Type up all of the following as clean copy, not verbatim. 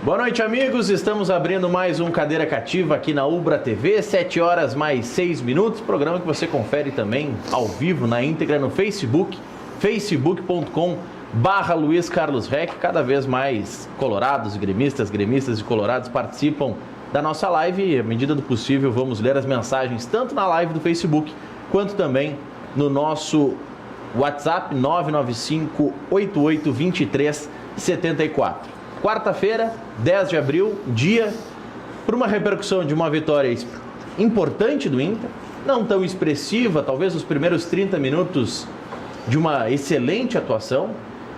Boa noite, amigos. Estamos abrindo mais um Cadeira Cativa aqui na Ubra TV, 7 horas mais 6 minutos. Programa que você confere também ao vivo, na íntegra, no Facebook, facebook.com/Luiz Carlos Reck. Cada vez mais colorados, gremistas e colorados participam da nossa live e, à medida do possível, vamos ler as mensagens tanto na live do Facebook quanto também no nosso WhatsApp 995-8823-74. Quarta-feira, 10 de abril, dia para uma repercussão de uma vitória importante do Inter, não tão expressiva, talvez os primeiros 30 minutos de uma excelente atuação,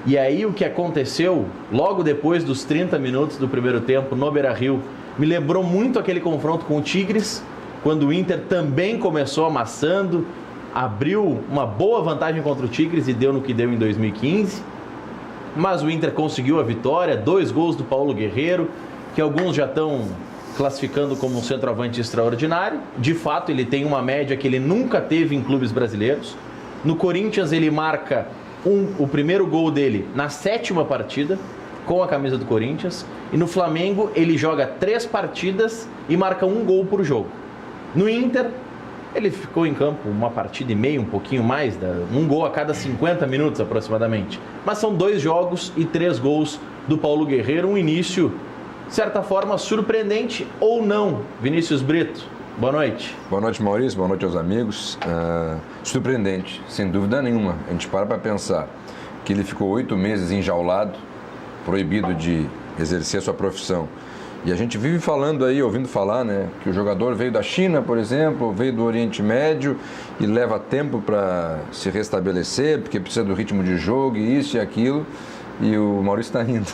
e aí o que aconteceu logo depois dos 30 minutos do primeiro tempo no Beira-Rio me lembrou muito aquele confronto com o Tigres, quando o Inter também começou amassando, abriu uma boa vantagem contra o Tigres e deu no que deu em 2015, mas o Inter conseguiu a vitória, 2 gols do Paulo Guerreiro, que alguns já estão classificando como um centroavante extraordinário. De fato, ele tem uma média que ele nunca teve em clubes brasileiros. No Corinthians, ele marca o primeiro gol dele na 7ª partida, com a camisa do Corinthians. E no Flamengo, ele joga 3 partidas e marca 1 gol por jogo. No Inter, ele ficou em campo uma partida e meia, um pouquinho mais, 1 gol a cada 50 minutos aproximadamente. Mas são 2 jogos e 3 gols do Paulo Guerreiro, um início, de certa forma, surpreendente ou não. Vinícius Brito, boa noite. Boa noite, Maurício, boa noite aos amigos. Surpreendente, sem dúvida nenhuma. A gente para pensar que ele ficou 8 meses enjaulado, proibido de exercer a sua profissão. E a gente vive falando aí, ouvindo falar, né, que o jogador veio da China, por exemplo, veio do Oriente Médio e leva tempo para se restabelecer, porque precisa do ritmo de jogo e isso e aquilo. E o Maurício está rindo.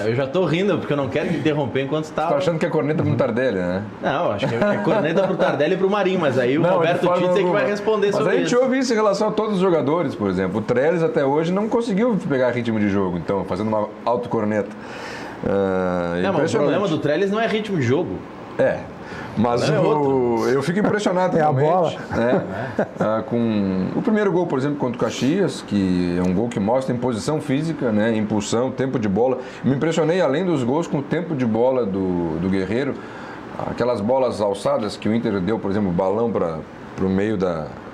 Eu já estou rindo, porque eu não quero me interromper enquanto está... Você está achando que é corneta para o Tardelli, né? Não, acho que é corneta para o Tardelli e para o Marinho, mas aí o Roberto Titz é que vai responder sobre isso. Mas a gente ouve isso em relação a todos os jogadores, por exemplo. O Trellis até hoje não conseguiu pegar ritmo de jogo, então, fazendo uma autocorneta. Mas o problema do Trellis não é ritmo de jogo. Mas eu fico impressionado realmente, com o primeiro gol, por exemplo, contra o Caxias, que é um gol que mostra imposição física, né, impulsão, tempo de bola. Me impressionei, além dos gols, com o tempo de bola do Guerreiro. Aquelas bolas alçadas que o Inter deu, por exemplo, balão para o meio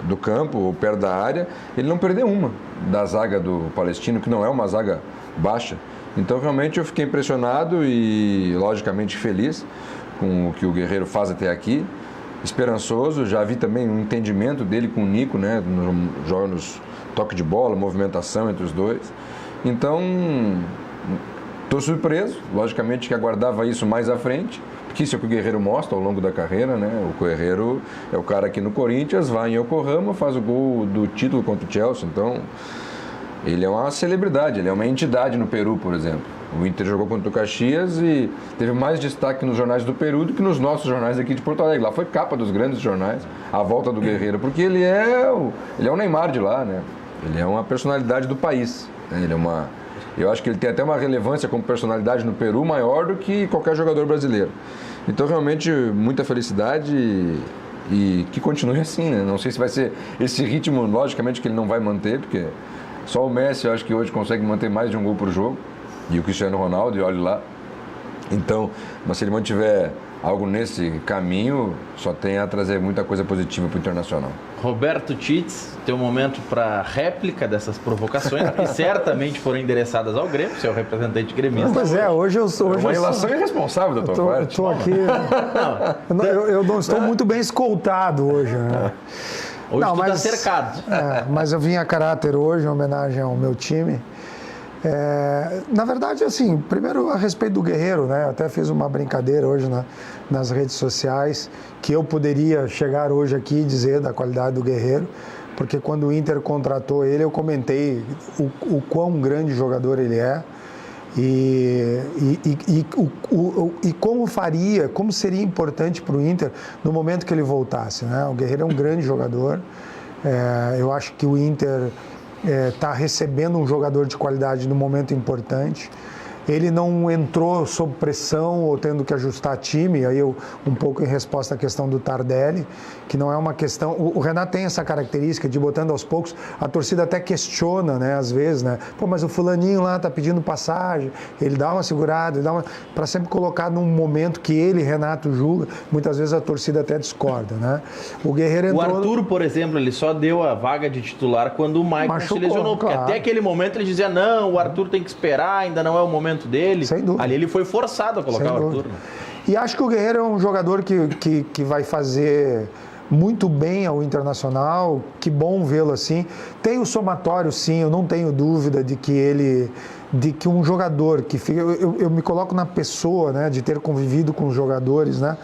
do campo, ou perto da área, ele não perdeu uma da zaga do Palestino, que não é uma zaga baixa. Então, realmente, eu fiquei impressionado e, logicamente, feliz com o que o Guerreiro faz até aqui. Esperançoso, já vi também um entendimento dele com o Nico, né? Nos toque de bola, movimentação entre os dois. Então, estou surpreso, logicamente que aguardava isso mais à frente, porque isso é o que o Guerreiro mostra ao longo da carreira, né? O Guerreiro é o cara que no Corinthians vai em Yokohama, faz o gol do título contra o Chelsea, então... Ele é uma celebridade, ele é uma entidade no Peru, por exemplo. O Inter jogou contra o Caxias e teve mais destaque nos jornais do Peru do que nos nossos jornais aqui de Porto Alegre. Lá foi capa dos grandes jornais, a volta do Guerreiro, porque ele é o Neymar de lá, né? Ele é uma personalidade do país. Né? Eu acho que ele tem até uma relevância como personalidade no Peru maior do que qualquer jogador brasileiro. Então, realmente, muita felicidade e que continue assim, né? Não sei se vai ser esse ritmo, logicamente, que ele não vai manter, porque... Só o Messi, eu acho que hoje consegue manter mais de um gol por jogo. E o Cristiano Ronaldo, e olha lá. Então, mas se ele mantiver algo nesse caminho, só tem a trazer muita coisa positiva para o Internacional. Roberto Titz, tem um momento para réplica dessas provocações, que certamente foram endereçadas ao Grêmio, seu representante gremista. Pois é, hoje eu sou... Uma relação irresponsável da tua parte. Estou aqui... eu não estou muito bem escoltado hoje, né? Hoje tu está cercado. Mas eu vim a caráter hoje, em homenagem ao meu time. Na verdade, assim, primeiro a respeito do Guerreiro, né? Eu até fiz uma brincadeira hoje nas redes sociais, que eu poderia chegar hoje aqui e dizer da qualidade do Guerreiro, porque quando o Inter contratou ele, eu comentei o quão grande jogador ele é. E como seria importante para o Inter no momento que ele voltasse, né? O Guerreiro é um grande jogador, eu acho que o Inter está recebendo um jogador de qualidade num momento importante. ele não entrou sob pressão ou tendo que ajustar time, aí um pouco em resposta à questão do Tardelli, que não é uma questão... O Renato tem essa característica de botando aos poucos, a torcida até questiona, né, às vezes, né? Pô, mas o fulaninho lá tá pedindo passagem, ele dá uma segurada, para sempre colocar num momento que ele, Renato, julga, muitas vezes a torcida até discorda, né? O Guerreiro entrou... O Arthur, por exemplo, ele só deu a vaga de titular quando o Maicon se lesionou, porque até aquele momento ele dizia, não, o Arthur tem que esperar, ainda não é o momento dele. Sem dúvida. Ali ele foi forçado a colocar o Arthur. Né? E acho que o Guerreiro é um jogador que vai fazer muito bem ao Internacional, que bom vê-lo assim. Tem o somatório, sim, eu não tenho dúvida de que um jogador que fica... Eu me coloco na pessoa, né, de ter convivido com os jogadores, né?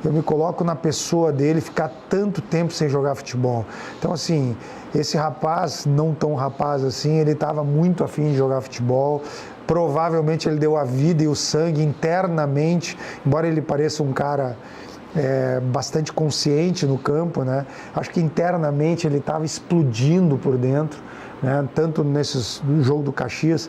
Eu me coloco na pessoa dele ficar tanto tempo sem jogar futebol. Então, assim, esse rapaz, não tão rapaz assim, ele estava muito afim de jogar futebol. Provavelmente ele deu a vida e o sangue internamente, embora ele pareça um cara bastante consciente no campo, né? Acho que internamente ele estava explodindo por dentro, né? Tanto no jogo do Caxias.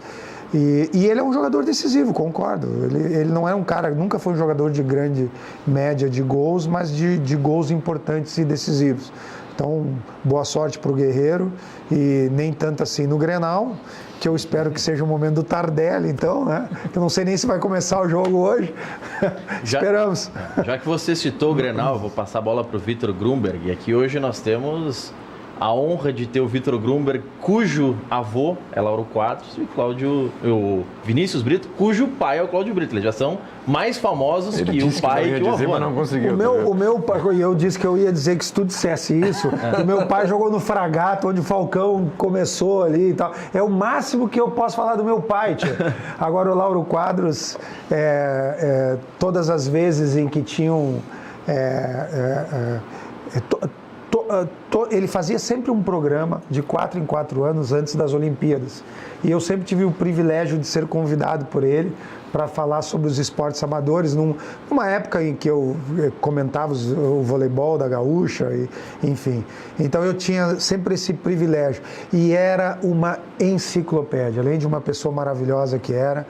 E ele é um jogador decisivo, concordo. Ele não é um cara, nunca foi um jogador de grande média de gols, mas de gols importantes e decisivos. Então, boa sorte para o Guerreiro e nem tanto assim no Grenal, que eu espero que seja o momento do Tardelli, então, né? Eu não sei nem se vai começar o jogo hoje. Esperamos. Já que você citou o Grenal, eu vou passar a bola para o Vitor Grumberg. E aqui hoje nós temos a honra de ter o Vitor Grumberg, cujo avô é Lauro Quadros, e o Vinícius Brito, cujo pai é o Cláudio Brito. Eles já são mais famosos que o pai e que o avô. Mas não conseguiu. O meu pai, e eu disse que eu ia dizer que se tu dissesse isso, o meu pai jogou no Fragato, onde o Falcão começou ali e tal. É o máximo que eu posso falar do meu pai, tio. Agora o Lauro Quadros, todas as vezes em que tinham... ele fazia sempre um programa de 4 em 4 anos antes das Olimpíadas. E eu sempre tive o privilégio de ser convidado por ele para falar sobre os esportes amadores, numa época em que eu comentava o voleibol da Gaúcha, enfim. Então eu tinha sempre esse privilégio. E era uma enciclopédia, além de uma pessoa maravilhosa que era,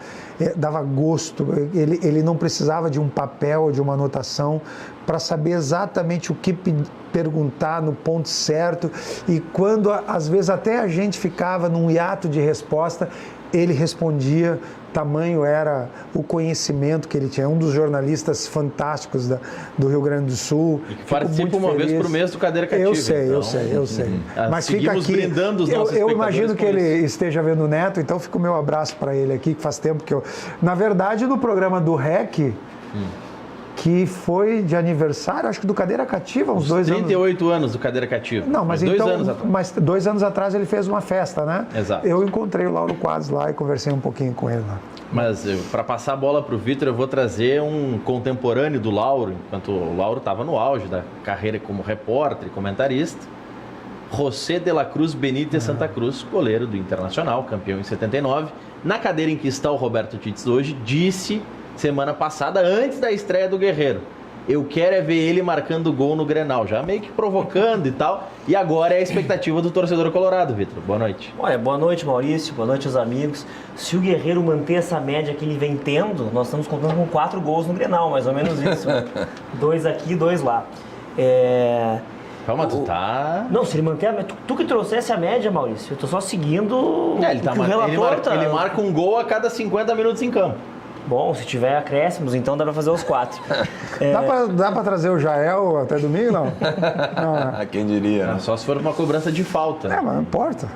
dava gosto. Ele não precisava de um papel, de uma anotação, para saber exatamente o que perguntar no ponto certo. E quando, às vezes, até a gente ficava num hiato de resposta, ele respondia. Tamanho era o conhecimento que ele tinha. Um dos jornalistas fantásticos do Rio Grande do Sul. E que participa uma vez por mês do Cadeira Cativa. Eu sei. Mas fica aqui. Brindando os nossos eu imagino que ele esteja vendo o Neto, então fica o meu abraço para ele aqui, que faz tempo que eu... Na verdade, no programa do REC... que foi de aniversário, acho que do Cadeira Cativa, uns 2 anos. 38 anos do Cadeira Cativa. Não, mas 2 anos atrás. Mas 2 anos atrás ele fez uma festa, né? Exato. Eu encontrei o Lauro Quadros lá e conversei um pouquinho com ele lá. Mas para passar a bola para o Vitor, eu vou trazer um contemporâneo do Lauro, enquanto o Lauro estava no auge da carreira como repórter e comentarista. José de la Cruz Benítez Santa Cruz, goleiro do Internacional, campeão em 79. Na cadeira em que está o Roberto Titz hoje, disse... semana passada, antes da estreia do Guerreiro, eu quero é ver ele marcando gol no Grenal, já meio que provocando e tal, e agora é a expectativa do torcedor colorado, Vitor. Boa noite. Olha, boa noite, Maurício, boa noite aos amigos. Se o Guerreiro manter essa média que ele vem tendo, nós estamos contando com 4 gols no Grenal, mais ou menos isso. 2 aqui, 2 lá. Calma, tu tá... Não, se ele manter a média... Tu que trouxesse a média, Maurício, eu tô só seguindo ele marca um gol a cada 50 minutos em campo. Bom, se tiver acréscimos, então dá pra fazer os 4. Dá pra trazer o Jael até domingo, não? Não, Quem diria? Só se for uma cobrança de falta. Mas não importa.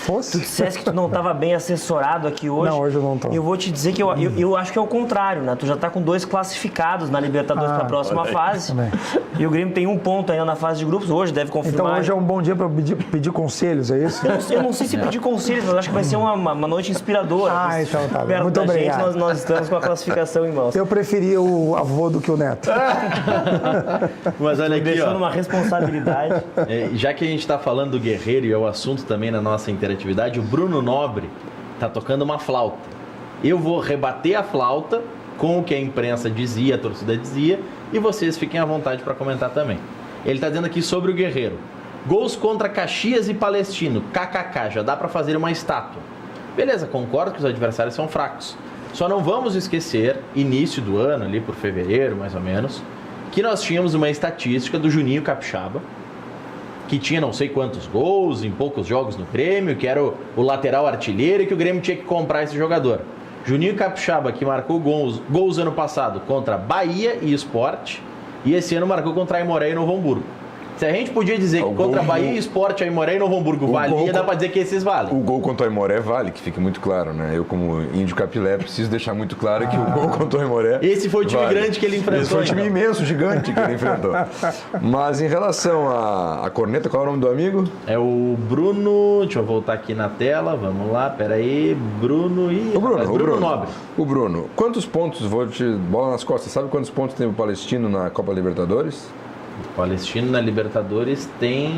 Tu disseste que tu não estava bem assessorado aqui hoje. Não, hoje eu não estou. Eu vou te dizer que eu acho que é o contrário, né? Tu já está com 2 classificados na Libertadores para a próxima fase. Também. E o Grêmio tem 1 ponto ainda na fase de grupos. Hoje deve confirmar. Então hoje é um bom dia para pedir conselhos, é isso? Eu não sei se pedir conselhos, mas acho que vai ser uma noite inspiradora. Então tá bem. Muito obrigado. Nós estamos com a classificação em mãos. Eu preferia o avô do que o neto. Mas olha aqui, deixando uma responsabilidade. Já que a gente está falando do Guerreiro e é o assunto também na nossa interatividade, o Bruno Nobre está tocando uma flauta. Eu vou rebater a flauta com o que a imprensa dizia, a torcida dizia, e vocês fiquem à vontade para comentar também. Ele está dizendo aqui sobre o Guerreiro. Gols contra Caxias e Palestino, kkk, já dá para fazer uma estátua. Beleza, concordo que os adversários são fracos. Só não vamos esquecer, início do ano, ali por fevereiro, mais ou menos, que nós tínhamos uma estatística do Juninho Capixaba, que tinha não sei quantos gols em poucos jogos no Grêmio, que era o lateral artilheiro e que o Grêmio tinha que comprar esse jogador. Juninho Capixaba, que marcou gols ano passado contra Bahia e Sport, e esse ano marcou contra Aimoré e Novo Hamburgo. Se a gente podia dizer que contra Bahia e Sport, Aimoré e Novo Hamburgo valia, dá pra dizer que esses valem. O gol contra o Aimoré vale, que fique muito claro, né? Eu, como índio capilé, preciso deixar muito claro que o gol contra o Aimoré... Esse foi o time grande que ele enfrentou. Esse foi o time então. imenso, gigante que ele enfrentou. Mas em relação à corneta, qual é o nome do amigo? É o Bruno... Deixa eu voltar aqui na tela, vamos lá, peraí. Bruno e... Bruno Nobre. O Bruno. Quantos pontos, vou te... bola nas costas, sabe quantos pontos tem o Palestino na Copa Libertadores? O Palestino na Libertadores tem...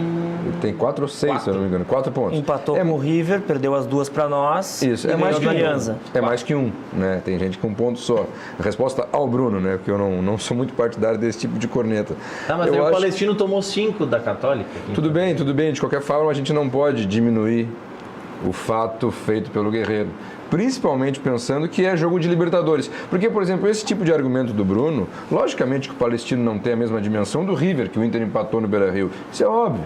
Ele tem 4 ou 6, se eu não me engano. 4 pontos. Empatou com o River, perdeu as 2 para nós. Isso, é mais que Aliança. É mais que um, né? Tem gente com um ponto só. A resposta ao Bruno, né? Porque eu não sou muito partidário desse tipo de corneta. Tá, mas o Palestino tomou 5 da Católica. Tudo bem. De qualquer forma, a gente não pode diminuir o fato feito pelo Guerreiro. Principalmente pensando que é jogo de Libertadores. Porque, por exemplo, esse tipo de argumento do Bruno, logicamente que o Palestino não tem a mesma dimensão do River, que o Inter empatou no Beira-Rio. Isso é óbvio.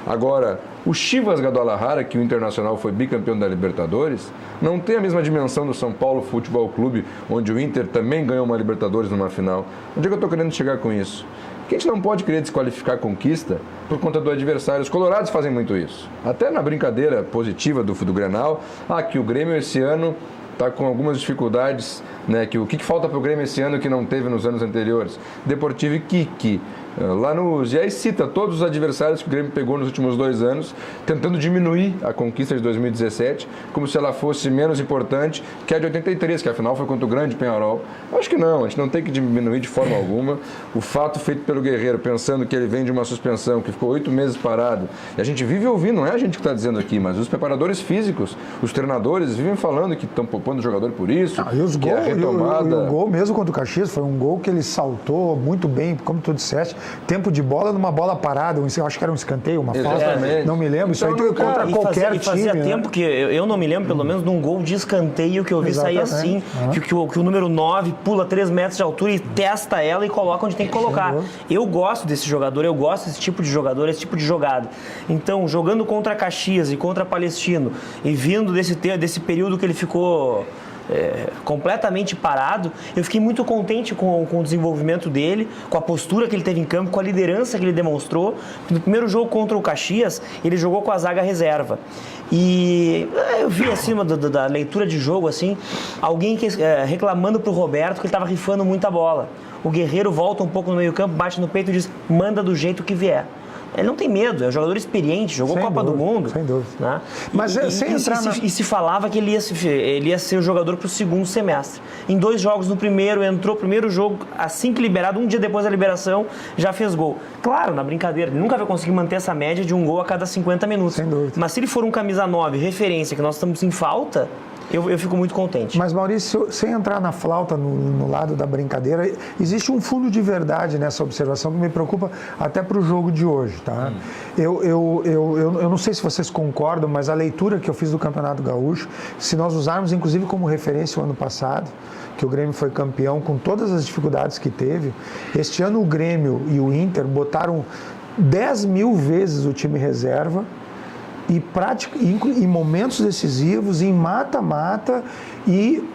Agora, o Chivas Guadalajara, que o Internacional foi bicampeão da Libertadores, não tem a mesma dimensão do São Paulo Futebol Clube, onde o Inter também ganhou uma Libertadores numa final. Onde é que eu estou querendo chegar com isso? Que a gente não pode querer desqualificar a conquista por conta do adversário. Os colorados fazem muito isso. Até na brincadeira positiva do Grenal, que o Grêmio esse ano está com algumas dificuldades, né? O que falta para o Grêmio esse ano que não teve nos anos anteriores? Deportivo Iquique, Lanús, e aí cita todos os adversários que o Grêmio pegou nos últimos 2 anos, tentando diminuir a conquista de 2017, como se ela fosse menos importante que a de 83, que afinal foi contra o grande Peñarol. Acho que não, a gente não tem que diminuir de forma alguma. O fato feito pelo Guerreiro, pensando que ele vem de uma suspensão, que ficou 8 meses parado, e a gente vive ouvindo, não é a gente que está dizendo aqui, mas os preparadores físicos, os treinadores vivem falando que estão poupando o jogador por isso, e os que gols, é a retomada... E o gol mesmo contra o Caxias foi um gol que ele saltou muito bem, como tu disseste, tempo de bola numa bola parada, eu acho que era um escanteio, uma falta, não me lembro, isso aí contra qualquer time. Fazia tempo que eu não me lembro, pelo menos, de um gol de escanteio que eu vi sair assim, que o número 9 pula 3 metros de altura e testa ela e coloca onde tem que colocar. Eu gosto desse jogador, eu gosto desse tipo de jogador, esse tipo de jogada. Então, jogando contra Caxias e contra Palestino e vindo desse período que ele ficou... completamente parado, eu fiquei muito contente com o desenvolvimento dele, com a postura que ele teve em campo, com a liderança que ele demonstrou. No primeiro jogo contra o Caxias, ele jogou com a zaga reserva. E eu vi acima da leitura de jogo, assim, alguém reclamando pro Roberto que ele estava rifando muita bola. O Guerreiro volta um pouco no meio campo, bate no peito e diz, manda do jeito que vier. Ele não tem medo, é um jogador experiente, jogou Copa do Mundo. Sem dúvida. Né? Mas se falava que ele ia ser o jogador para o segundo semestre. Em 2 jogos, no primeiro, entrou primeiro jogo, assim que liberado, um dia depois da liberação, já fez gol. Claro, na brincadeira, ele nunca vai conseguir manter essa média de um gol a cada 50 minutos. Sem dúvida. Mas se ele for um camisa 9, referência, que nós estamos em falta... Eu fico muito contente. Mas, Maurício, sem entrar na flauta no lado da brincadeira, existe um fundo de verdade nessa observação que me preocupa até para o jogo de hoje, tá? Eu não sei se vocês concordam, mas a leitura que eu fiz do Campeonato Gaúcho, se nós usarmos inclusive como referência o ano passado, que o Grêmio foi campeão com todas as dificuldades que teve, este ano o Grêmio e o Inter botaram 10 mil vezes o time reserva, em momentos decisivos, em mata-mata, e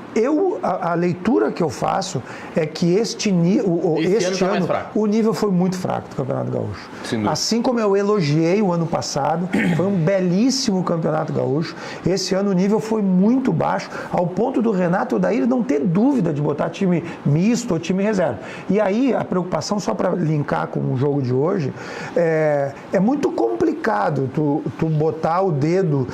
a leitura que eu faço é que este ano o nível foi muito fraco do Campeonato Gaúcho. Assim como eu elogiei o ano passado, foi um belíssimo Campeonato Gaúcho. Esse ano o nível foi muito baixo, ao ponto do Renato Odair não ter dúvida de botar time misto ou time reserva. E aí a preocupação, só para linkar com o jogo de hoje, é muito complicado tu botar o dedo,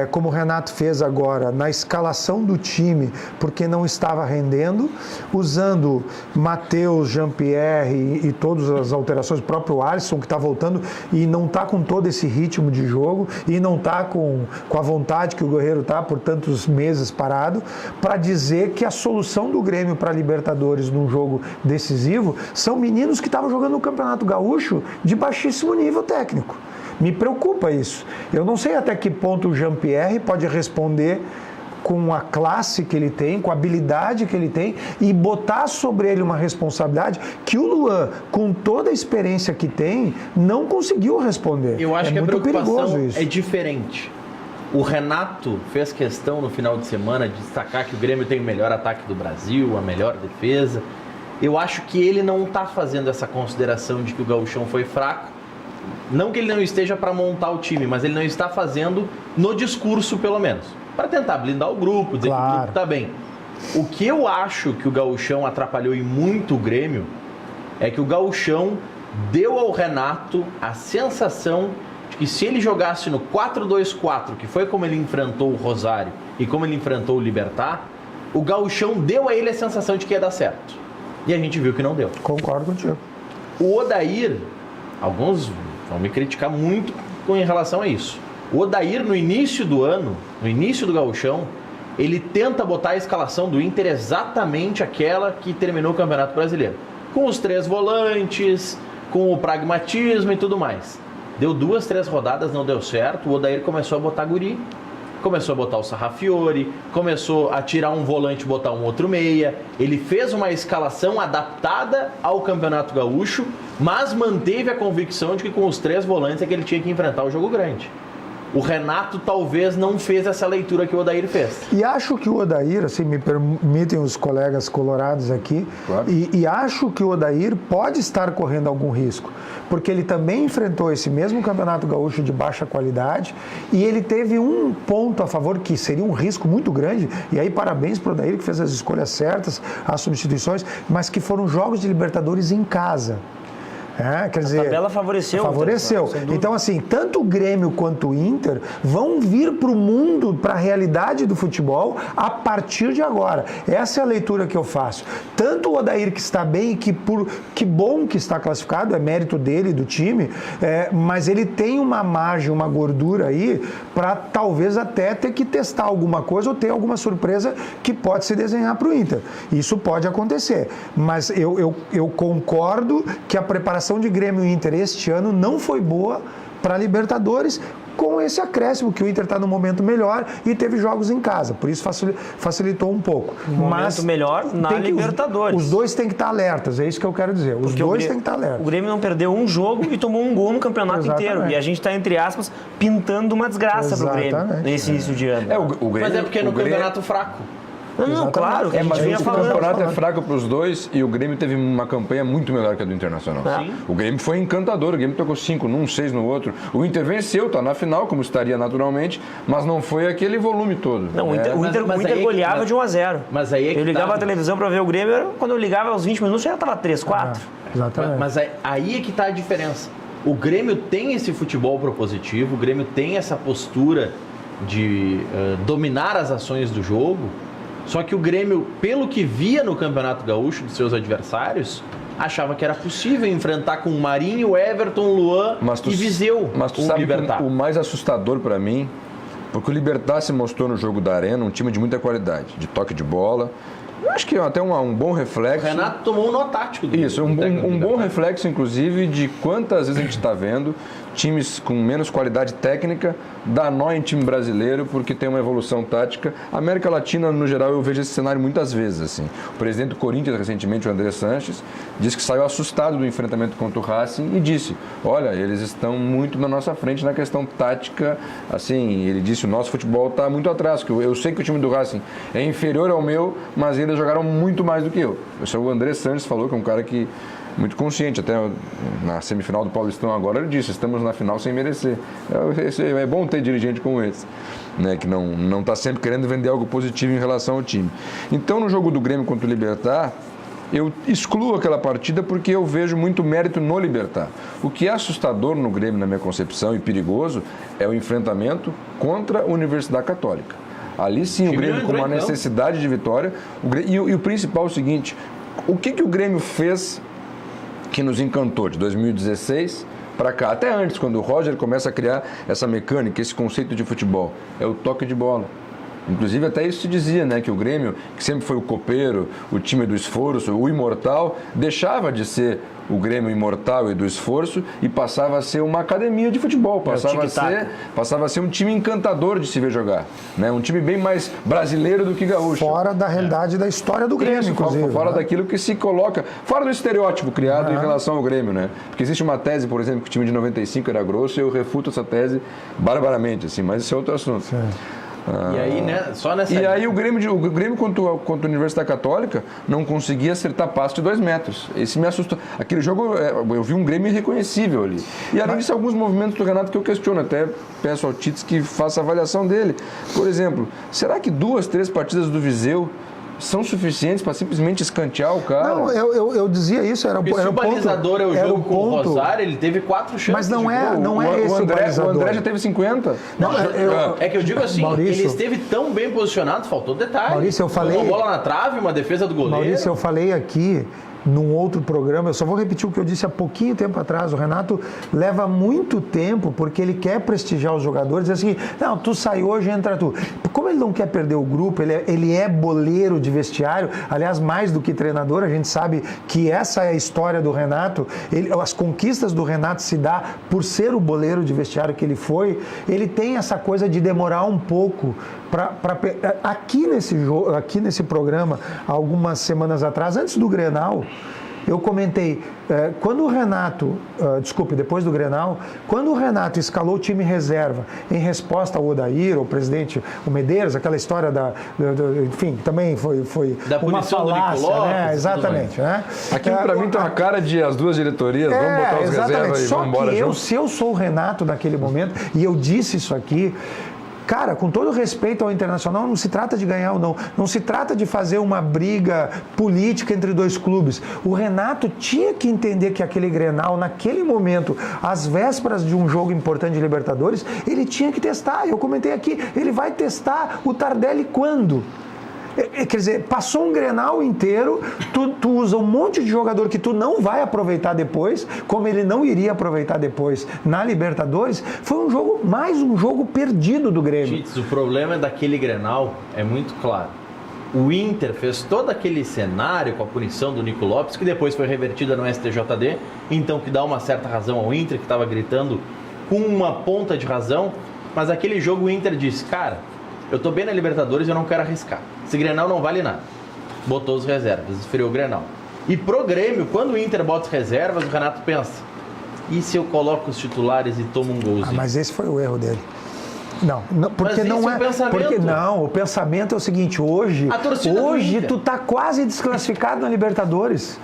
como o Renato fez agora, na escalação do time, porque não estava rendendo, usando Matheus, Jean-Pierre e todas as alterações, o próprio Alisson, que está voltando e não está com todo esse ritmo de jogo e não está com a vontade que o Guerreiro está por tantos meses parado, para dizer que a solução do Grêmio para a Libertadores num jogo decisivo são meninos que estavam jogando no Campeonato Gaúcho de baixíssimo nível técnico. Me preocupa isso. Eu não sei até que ponto o Jean-Pierre pode responder com a classe que ele tem, com a habilidade que ele tem e botar sobre ele uma responsabilidade que o Luan, com toda a experiência que tem, não conseguiu responder. Eu acho que a muito perigoso preocupação isso. é diferente. O Renato fez questão no final de semana de destacar que o Grêmio tem o melhor ataque do Brasil, a melhor defesa. Eu acho que ele não está fazendo essa consideração de que o Gauchão foi fraco. Não que ele não esteja para montar o time, mas ele não está fazendo no discurso, pelo menos. Para tentar blindar o grupo, dizer que o grupo está bem. O que eu acho que o Gauchão atrapalhou e muito o Grêmio é que o Gauchão deu ao Renato a sensação de que se ele jogasse no 4-2-4, que foi como ele enfrentou o Rosário e como ele enfrentou o Libertad, o Gauchão deu a ele a sensação de que ia dar certo. E a gente viu que não deu. Concordo contigo. O Odair, alguns vão me criticar muito em relação a isso. O Odair, no início do ano, no início do Gauchão, ele tenta botar a escalação do Inter exatamente aquela que terminou o Campeonato Brasileiro. Com os 3 volantes, com o pragmatismo e tudo mais. Deu 2, 3 rodadas, não deu certo. O Odair começou a botar guri, começou a botar o Sarrafiori, começou a tirar um volante e botar um outro meia. Ele fez uma escalação adaptada ao Campeonato Gaúcho, mas manteve a convicção de que com os 3 volantes é que ele tinha que enfrentar o jogo grande. O Renato talvez não fez essa leitura que o Odair fez. E acho que o Odair, assim, me permitem os colegas colorados aqui, claro. E acho que o Odair pode estar correndo algum risco, porque ele também enfrentou esse mesmo Campeonato Gaúcho de baixa qualidade e ele teve um ponto a favor que seria um risco muito grande, e aí parabéns para o Odair que fez as escolhas certas, as substituições, mas que foram jogos de Libertadores em casa. Quer dizer, a tabela favoreceu. Então, assim, tanto o Grêmio quanto o Inter vão vir para o mundo, para a realidade do futebol a partir de agora. Essa é a leitura que eu faço. Tanto o Odair, que está bem e que bom que está classificado, é mérito dele e do time, mas ele tem uma margem, uma gordura aí para talvez até ter que testar alguma coisa ou ter alguma surpresa que pode se desenhar para o Inter. Isso pode acontecer. Mas eu concordo que a preparação de Grêmio e Inter este ano não foi boa para a Libertadores, com esse acréscimo que o Inter está no momento melhor e teve jogos em casa, por isso facilitou um pouco. Momento melhor na Libertadores. Os dois têm que estar alertas, é isso que eu quero dizer. Os dois têm que estar alertas. O Grêmio não perdeu um jogo e tomou um gol no campeonato inteiro. E a gente está, entre aspas, pintando uma desgraça para o Grêmio nesse início de ano. Mas é porque no campeonato fraco. Não, claro, mas o campeonato é fraco para os dois e o Grêmio teve uma campanha muito melhor que a do Internacional. Sim. O Grêmio foi encantador, o Grêmio tocou 5 num, 6 no outro. O Inter venceu, está na final, como estaria naturalmente, mas não foi aquele volume todo. Não, o Inter goleava de 1-0. Mas aí eu ligava a televisão para ver o Grêmio, quando eu ligava aos 20 minutos já estava 3-4. Exatamente. Mas aí é que está a diferença. O Grêmio tem esse futebol propositivo, o Grêmio tem essa postura de dominar as ações do jogo. Só que o Grêmio, pelo que via no Campeonato Gaúcho dos seus adversários, achava que era possível enfrentar com Marinho, Everton, Luan e Viseu. Mas tu sabe que o mais assustador para mim, porque o Libertad se mostrou no jogo da Arena um time de muita qualidade, de toque de bola. Eu acho que até um bom reflexo. O Renato tomou um nó tático. Isso, um bom reflexo, inclusive, de quantas vezes a gente está vendo times com menos qualidade técnica dar nó em time brasileiro porque tem uma evolução tática. A América Latina, no geral, eu vejo esse cenário muitas vezes. Assim. O presidente do Corinthians, recentemente, o André Sanches, disse que saiu assustado do enfrentamento contra o Racing e disse, olha, eles estão muito na nossa frente na questão tática. Assim, ele disse, o nosso futebol está muito atrás. Que eu sei que o time do Racing é inferior ao meu, mas eles jogaram muito mais do que eu. Esse é o André Sanches falou, que é um cara que muito consciente, até na semifinal do Paulistão agora ele disse, estamos na final sem merecer. É bom ter dirigente como esse, né, que não está sempre querendo vender algo positivo em relação ao time. Então no jogo do Grêmio contra o Libertad, eu excluo aquela partida porque eu vejo muito mérito no Libertad. O que é assustador no Grêmio, na minha concepção, e perigoso, é o enfrentamento contra a Universidade Católica. Ali sim o Grêmio com uma necessidade de vitória. E o principal é o seguinte, o que o Grêmio fez que nos encantou de 2016 para cá, até antes, quando o Roger começa a criar essa mecânica, esse conceito de futebol, é o toque de bola. Inclusive até isso se dizia, né, que o Grêmio, que sempre foi o copeiro, o time do esforço, o imortal, deixava de ser o Grêmio imortal e do esforço e passava a ser uma academia de futebol, passava a ser um time encantador de se ver jogar, né? Um time bem mais brasileiro do que gaúcho. Fora da realidade da história do Grêmio, inclusive. Fora daquilo que se coloca, fora do estereótipo criado em relação ao Grêmio, né? Porque existe uma tese, por exemplo, que o time de 95 era grosso e eu refuto essa tese barbaramente, assim, mas isso é outro assunto. Sim. E aí, né, só nessa... E aí o Grêmio contra a Universidade Católica não conseguia acertar passe de 2 metros. Esse me assustou. Aquele jogo, eu vi um Grêmio irreconhecível ali. E além disso, alguns movimentos do Renato que eu questiono. Até peço ao Tits que faça a avaliação dele. Por exemplo, será que 2, 3 partidas do Viseu são suficientes para simplesmente escantear o cara? Não, eu dizia isso, era o ponto. Se o balizador é o jogo com o Rosário, ele teve 4 chances. Mas não é esse o balizador. O André já teve 50. Não, é que eu digo assim, Maurício, ele esteve tão bem posicionado, faltou detalhe. Maurício, eu falei... Uma bola na trave, uma defesa do goleiro. Maurício, eu falei aqui num outro programa, eu só vou repetir o que eu disse há pouquinho tempo atrás. O Renato leva muito tempo porque ele quer prestigiar os jogadores, diz assim, não, tu sai hoje, entra tu. Como ele não quer perder o grupo, ele é boleiro de vestiário, aliás, mais do que treinador, a gente sabe que essa é a história do Renato, as conquistas do Renato se dá por ser o boleiro de vestiário que ele foi, ele tem essa coisa de demorar um pouco aqui nesse programa, algumas semanas atrás, antes do Grenal, eu comentei, quando o Renato, depois do Grenal, quando o Renato escalou o time reserva em resposta ao Odair, ao presidente, o Medeiros, aquela história enfim, também foi da uma falácia, né? Exatamente, né? Aquilo para mim tem uma cara de as duas diretorias, vamos botar os reservas e vamos embora junto. Se eu sou o Renato naquele momento, e eu disse isso aqui, cara, com todo respeito ao Internacional, não se trata de ganhar ou não. Não se trata de fazer uma briga política entre 2 clubes. O Renato tinha que entender que aquele Grenal, naquele momento, às vésperas de um jogo importante de Libertadores, ele tinha que testar. Eu comentei aqui, ele vai testar o Tardelli quando? Quer dizer, passou um Grenal inteiro, tu usa um monte de jogador que tu não vai aproveitar depois, como ele não iria aproveitar depois na Libertadores, foi mais um jogo perdido do Grêmio. Tits, o problema daquele Grenal é muito claro. O Inter fez todo aquele cenário com a punição do Nico Lopes, que depois foi revertida no STJD, então que dá uma certa razão ao Inter, que estava gritando com uma ponta de razão, mas aquele jogo o Inter disse, cara, eu tô bem na Libertadores e eu não quero arriscar. Esse Grenal não vale nada. Botou os reservas, esfriou o Grenal. E pro Grêmio, quando o Inter bota as reservas, o Renato pensa, e se eu coloco os titulares e tomo um golzinho? Mas esse foi o erro dele. Não, porque não é. Porque não, o pensamento é o seguinte, hoje tu tá quase desclassificado na Libertadores.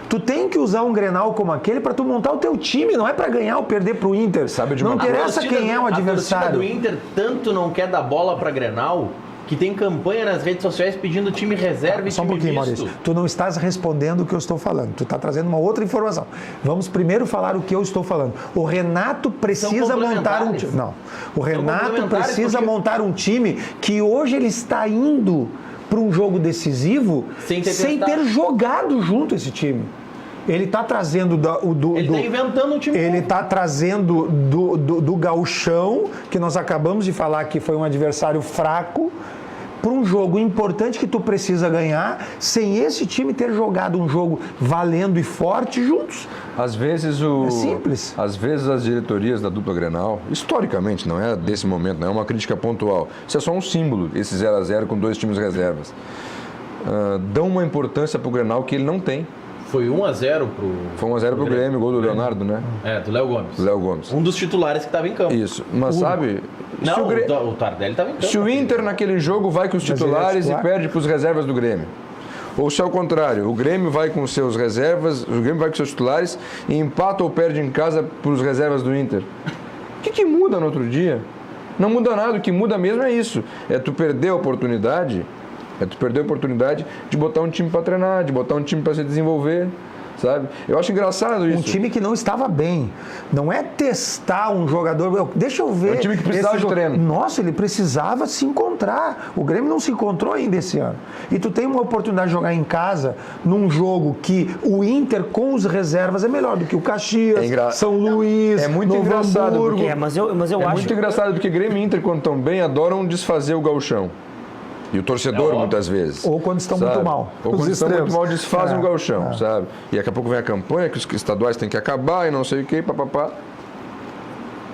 Tu tem que usar um Grenal como aquele para tu montar o teu time, não é para ganhar ou perder pro Inter. Não interessa quem é o adversário. A torcida do Inter tanto não quer dar bola para Grenal que tem campanha nas redes sociais pedindo time reserva e só time um pouquinho, misto. Maurício. Tu não estás respondendo o que eu estou falando. Tu está trazendo uma outra informação. Vamos primeiro falar o que eu estou falando. O Renato precisa montar um time. Não. O Renato precisa montar um time que hoje ele está indo para um jogo decisivo sem ter jogado junto esse time. Ele está trazendo ele está inventando um time. Ele está trazendo do gauchão, que nós acabamos de falar que foi um adversário fraco, para um jogo importante que tu precisa ganhar, sem esse time ter jogado um jogo valendo e forte juntos. Às vezes é simples. Às vezes as diretorias da dupla Grenal, historicamente, não é desse momento, não é uma crítica pontual, isso é só um símbolo, esse 0-0 com 2 times reservas. Dão uma importância para o Grenal que ele não tem. Foi 1-0 Foi 1-0 pro Grêmio, gol do Leonardo, né? Do Léo Gomes. Um dos titulares que estava em campo. Isso, mas sabe... Não, o Tardelli estava em campo. Se o Inter naquele jogo vai com os titulares e perde para os reservas do Grêmio, ou se ao contrário, o Grêmio vai com seus reservas, o Grêmio vai com seus titulares e empata ou perde em casa para os reservas do Inter, o que muda no outro dia? Não muda nada, o que muda mesmo é isso, é tu perder a oportunidade... de botar um time para treinar, de botar um time para se desenvolver, sabe? Eu acho engraçado isso. Um time que não estava bem. Não é testar um jogador. Deixa eu ver. É um time que precisava de treino. Nossa, ele precisava se encontrar. O Grêmio não se encontrou ainda esse ano. E tu tem uma oportunidade de jogar em casa, num jogo que o Inter com os reservas é melhor do que o Caxias, São Luís, é muito engraçado. Hamburgo. Mas eu acho... muito engraçado porque Grêmio e Inter, quando estão bem, adoram desfazer o gauchão. E o torcedor, muitas vezes. Ou quando estão muito mal. Ou quando estão muito mal, desfazem o gauchão, sabe? E daqui a pouco vem a campanha que os estaduais têm que acabar e não sei o quê, papapá.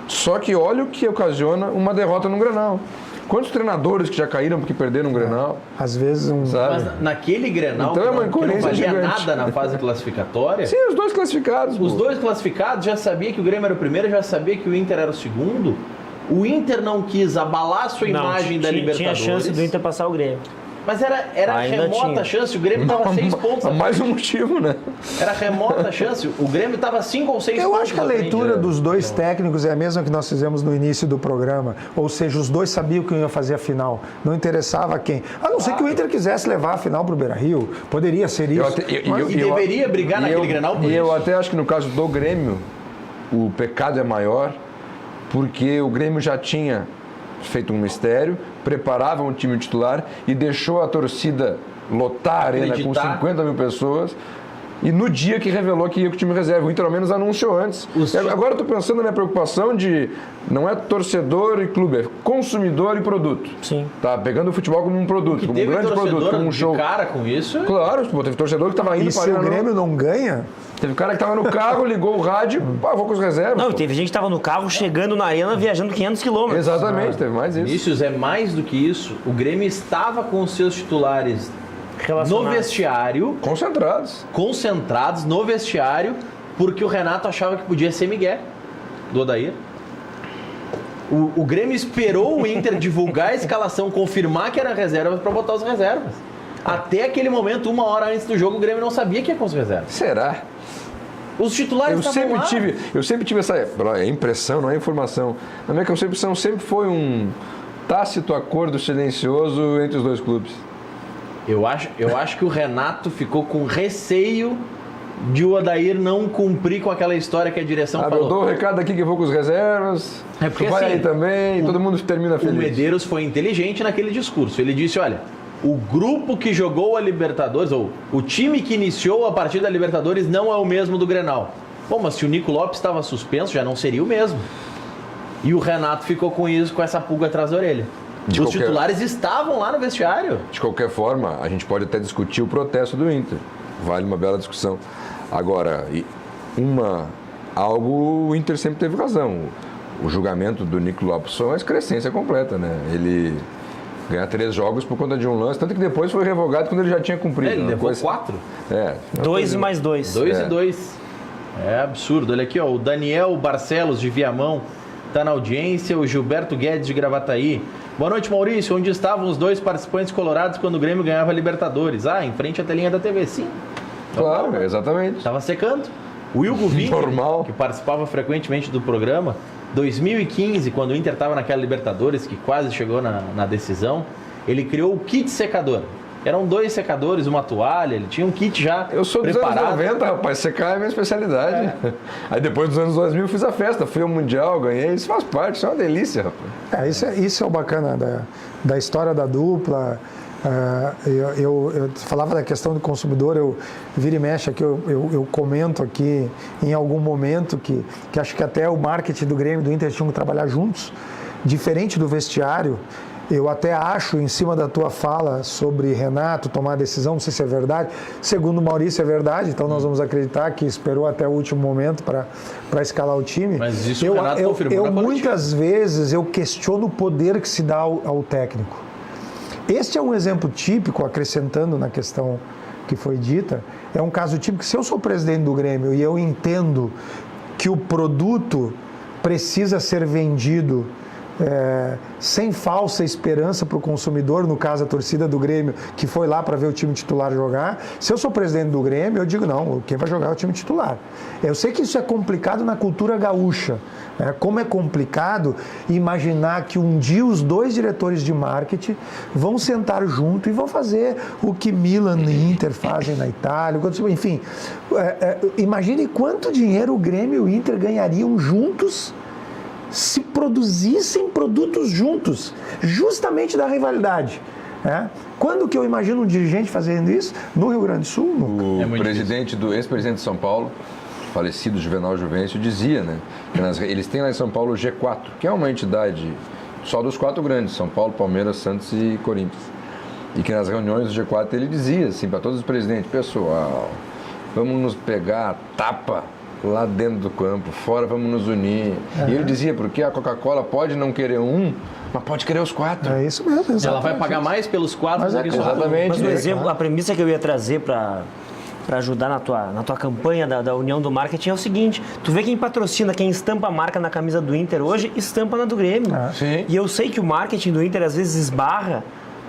Só que olha o que ocasiona uma derrota no Grenal. Quantos treinadores que já caíram porque perderam um Grenal? Às vezes sabe? Mas naquele Grenal então, que não valia nada na fase classificatória... Sim, os dois classificados. Os dois classificados já sabia que o Grêmio era o primeiro, já sabia que o Inter era o segundo. O Inter não quis abalar a sua imagem da Libertadores. Tinha chance do Inter passar o Grêmio. Mas era remota chance, o Grêmio estava 6 pontos. Mais um motivo, né? Era remota chance, o Grêmio estava 5 ou 6 pontos. Eu acho que a leitura dos dois técnicos é a mesma que nós fizemos no início do programa. Ou seja, os dois sabiam que iam fazer a final. Não interessava quem. A não ser que o Inter quisesse levar a final para o Beira-Rio. Poderia ser isso. E deveria brigar naquele Grenal por isso. E eu até acho que no caso do Grêmio, o pecado é maior, porque o Grêmio já tinha feito um mistério, preparava um time titular e deixou a torcida lotar a arena com 50 mil pessoas. E no dia que revelou que ia com o time reserva, o Inter ao menos anunciou antes. Agora eu estou pensando na minha preocupação de não é torcedor e clube, é consumidor e produto. Sim. Tá pegando o futebol como um produto, como um grande produto, como um show. Cara com isso. Claro, teve torcedor que estava indo para o Grêmio não ganha? Teve cara que estava no carro, ligou o rádio, vou com os reservas. Não, teve gente que estava no carro, chegando na arena, viajando 500 quilômetros. Exatamente, teve mais isso. Vinícius, é mais do que isso. O Grêmio estava com os seus titulares no vestiário. Concentrados no vestiário, porque o Renato achava que podia ser Miguel do Odair. O Grêmio esperou o Inter divulgar a escalação, confirmar que era reserva para botar os reservas. Até aquele momento, 1 hora antes do jogo, o Grêmio não sabia que ia com os reservas. Será? Os titulares estavam lá. Eu sempre tive essa impressão, não é informação. Na minha concepção sempre foi um tácito acordo silencioso entre os dois clubes. Eu acho que o Renato ficou com receio de o Odair não cumprir com aquela história que a direção falou. Eu dou o recado aqui que eu vou com os reservas, porque tu vai aí também, todo mundo termina feliz. O Medeiros foi inteligente naquele discurso. Ele disse, olha, o grupo que jogou a Libertadores, ou o time que iniciou a partida da Libertadores não é o mesmo do Grenal. Bom, mas se o Nico Lopes estava suspenso, já não seria o mesmo. E o Renato ficou com isso, com essa pulga atrás da orelha. Os titulares estavam lá no vestiário. De qualquer forma, a gente pode até discutir o protesto do Inter. Vale uma bela discussão. Agora, o Inter sempre teve razão. O julgamento do Nico Lopes foi uma excrescência completa, né? Ele ganhar 3 jogos por conta de um lance, tanto que depois foi revogado quando ele já tinha cumprido. Ele levou 4? 2 mais 2. 2 e 2. É absurdo. Olha aqui, ó, o Daniel Barcelos de Viamão está na audiência, o Gilberto Guedes de Gravataí. Boa noite, Maurício. Onde estavam os 2 participantes colorados quando o Grêmio ganhava a Libertadores? Em frente à telinha da TV, sim. Claro, exatamente. Estava secando. O Hugo Vinho, que participava frequentemente do programa, 2015, quando o Inter estava naquela Libertadores, que quase chegou na decisão, ele criou o kit secador. Eram 2 secadores, uma toalha, ele tinha um kit já preparado. Eu sou dos anos 90, rapaz, secar é a minha especialidade. Aí depois dos anos 2000 eu fiz a festa, fui ao Mundial, ganhei, isso faz parte, isso é uma delícia, rapaz. Isso é o bacana da história da dupla. Eu falava da questão do consumidor, eu vira e mexe aqui, eu comento aqui em algum momento que acho que até o marketing do Grêmio e do Inter tinham que trabalhar juntos, diferente do vestiário. Eu até acho, em cima da tua fala sobre Renato tomar a decisão, não sei se é verdade, segundo o Maurício é verdade, então nós vamos acreditar que esperou até o último momento para escalar o time. Mas isso o Renato confirmou na muitas vezes eu questiono o poder que se dá ao técnico. Este é um exemplo típico, acrescentando na questão que foi dita, é um caso típico. Se eu sou presidente do Grêmio e eu entendo que o produto precisa ser vendido sem falsa esperança para o consumidor, no caso a torcida do Grêmio, que foi lá para ver o time titular jogar, se eu sou presidente do Grêmio, eu digo não, quem vai jogar é o time titular. Eu sei que isso é complicado na cultura gaúcha, como é complicado imaginar que um dia os 2 diretores de marketing vão sentar junto e vão fazer o que Milan e Inter fazem na Itália, enfim, imagine quanto dinheiro o Grêmio e o Inter ganhariam juntos se produzissem produtos juntos, justamente da rivalidade. Quando que eu imagino um dirigente fazendo isso? No Rio Grande do Sul? O ex-presidente de São Paulo, falecido Juvenal Juvencio, dizia, né, que eles têm lá em São Paulo o G4, que é uma entidade só dos 4 grandes, São Paulo, Palmeiras, Santos e Corinthians. e que nas reuniões do G4 ele dizia assim para todos os presidentes: pessoal, vamos nos pegar a tapa lá dentro do campo, fora vamos nos unir. E ele dizia, porque a Coca-Cola pode não querer um, mas pode querer os 4. É isso mesmo. Exatamente. Ela vai pagar mais pelos 4 do que os exatamente. Mas o exemplo, a premissa que eu ia trazer para ajudar na tua campanha da união do marketing é o seguinte: tu vê quem patrocina, quem estampa a marca na camisa do Inter hoje, estampa na do Grêmio. Sim. E eu sei que o marketing do Inter às vezes esbarra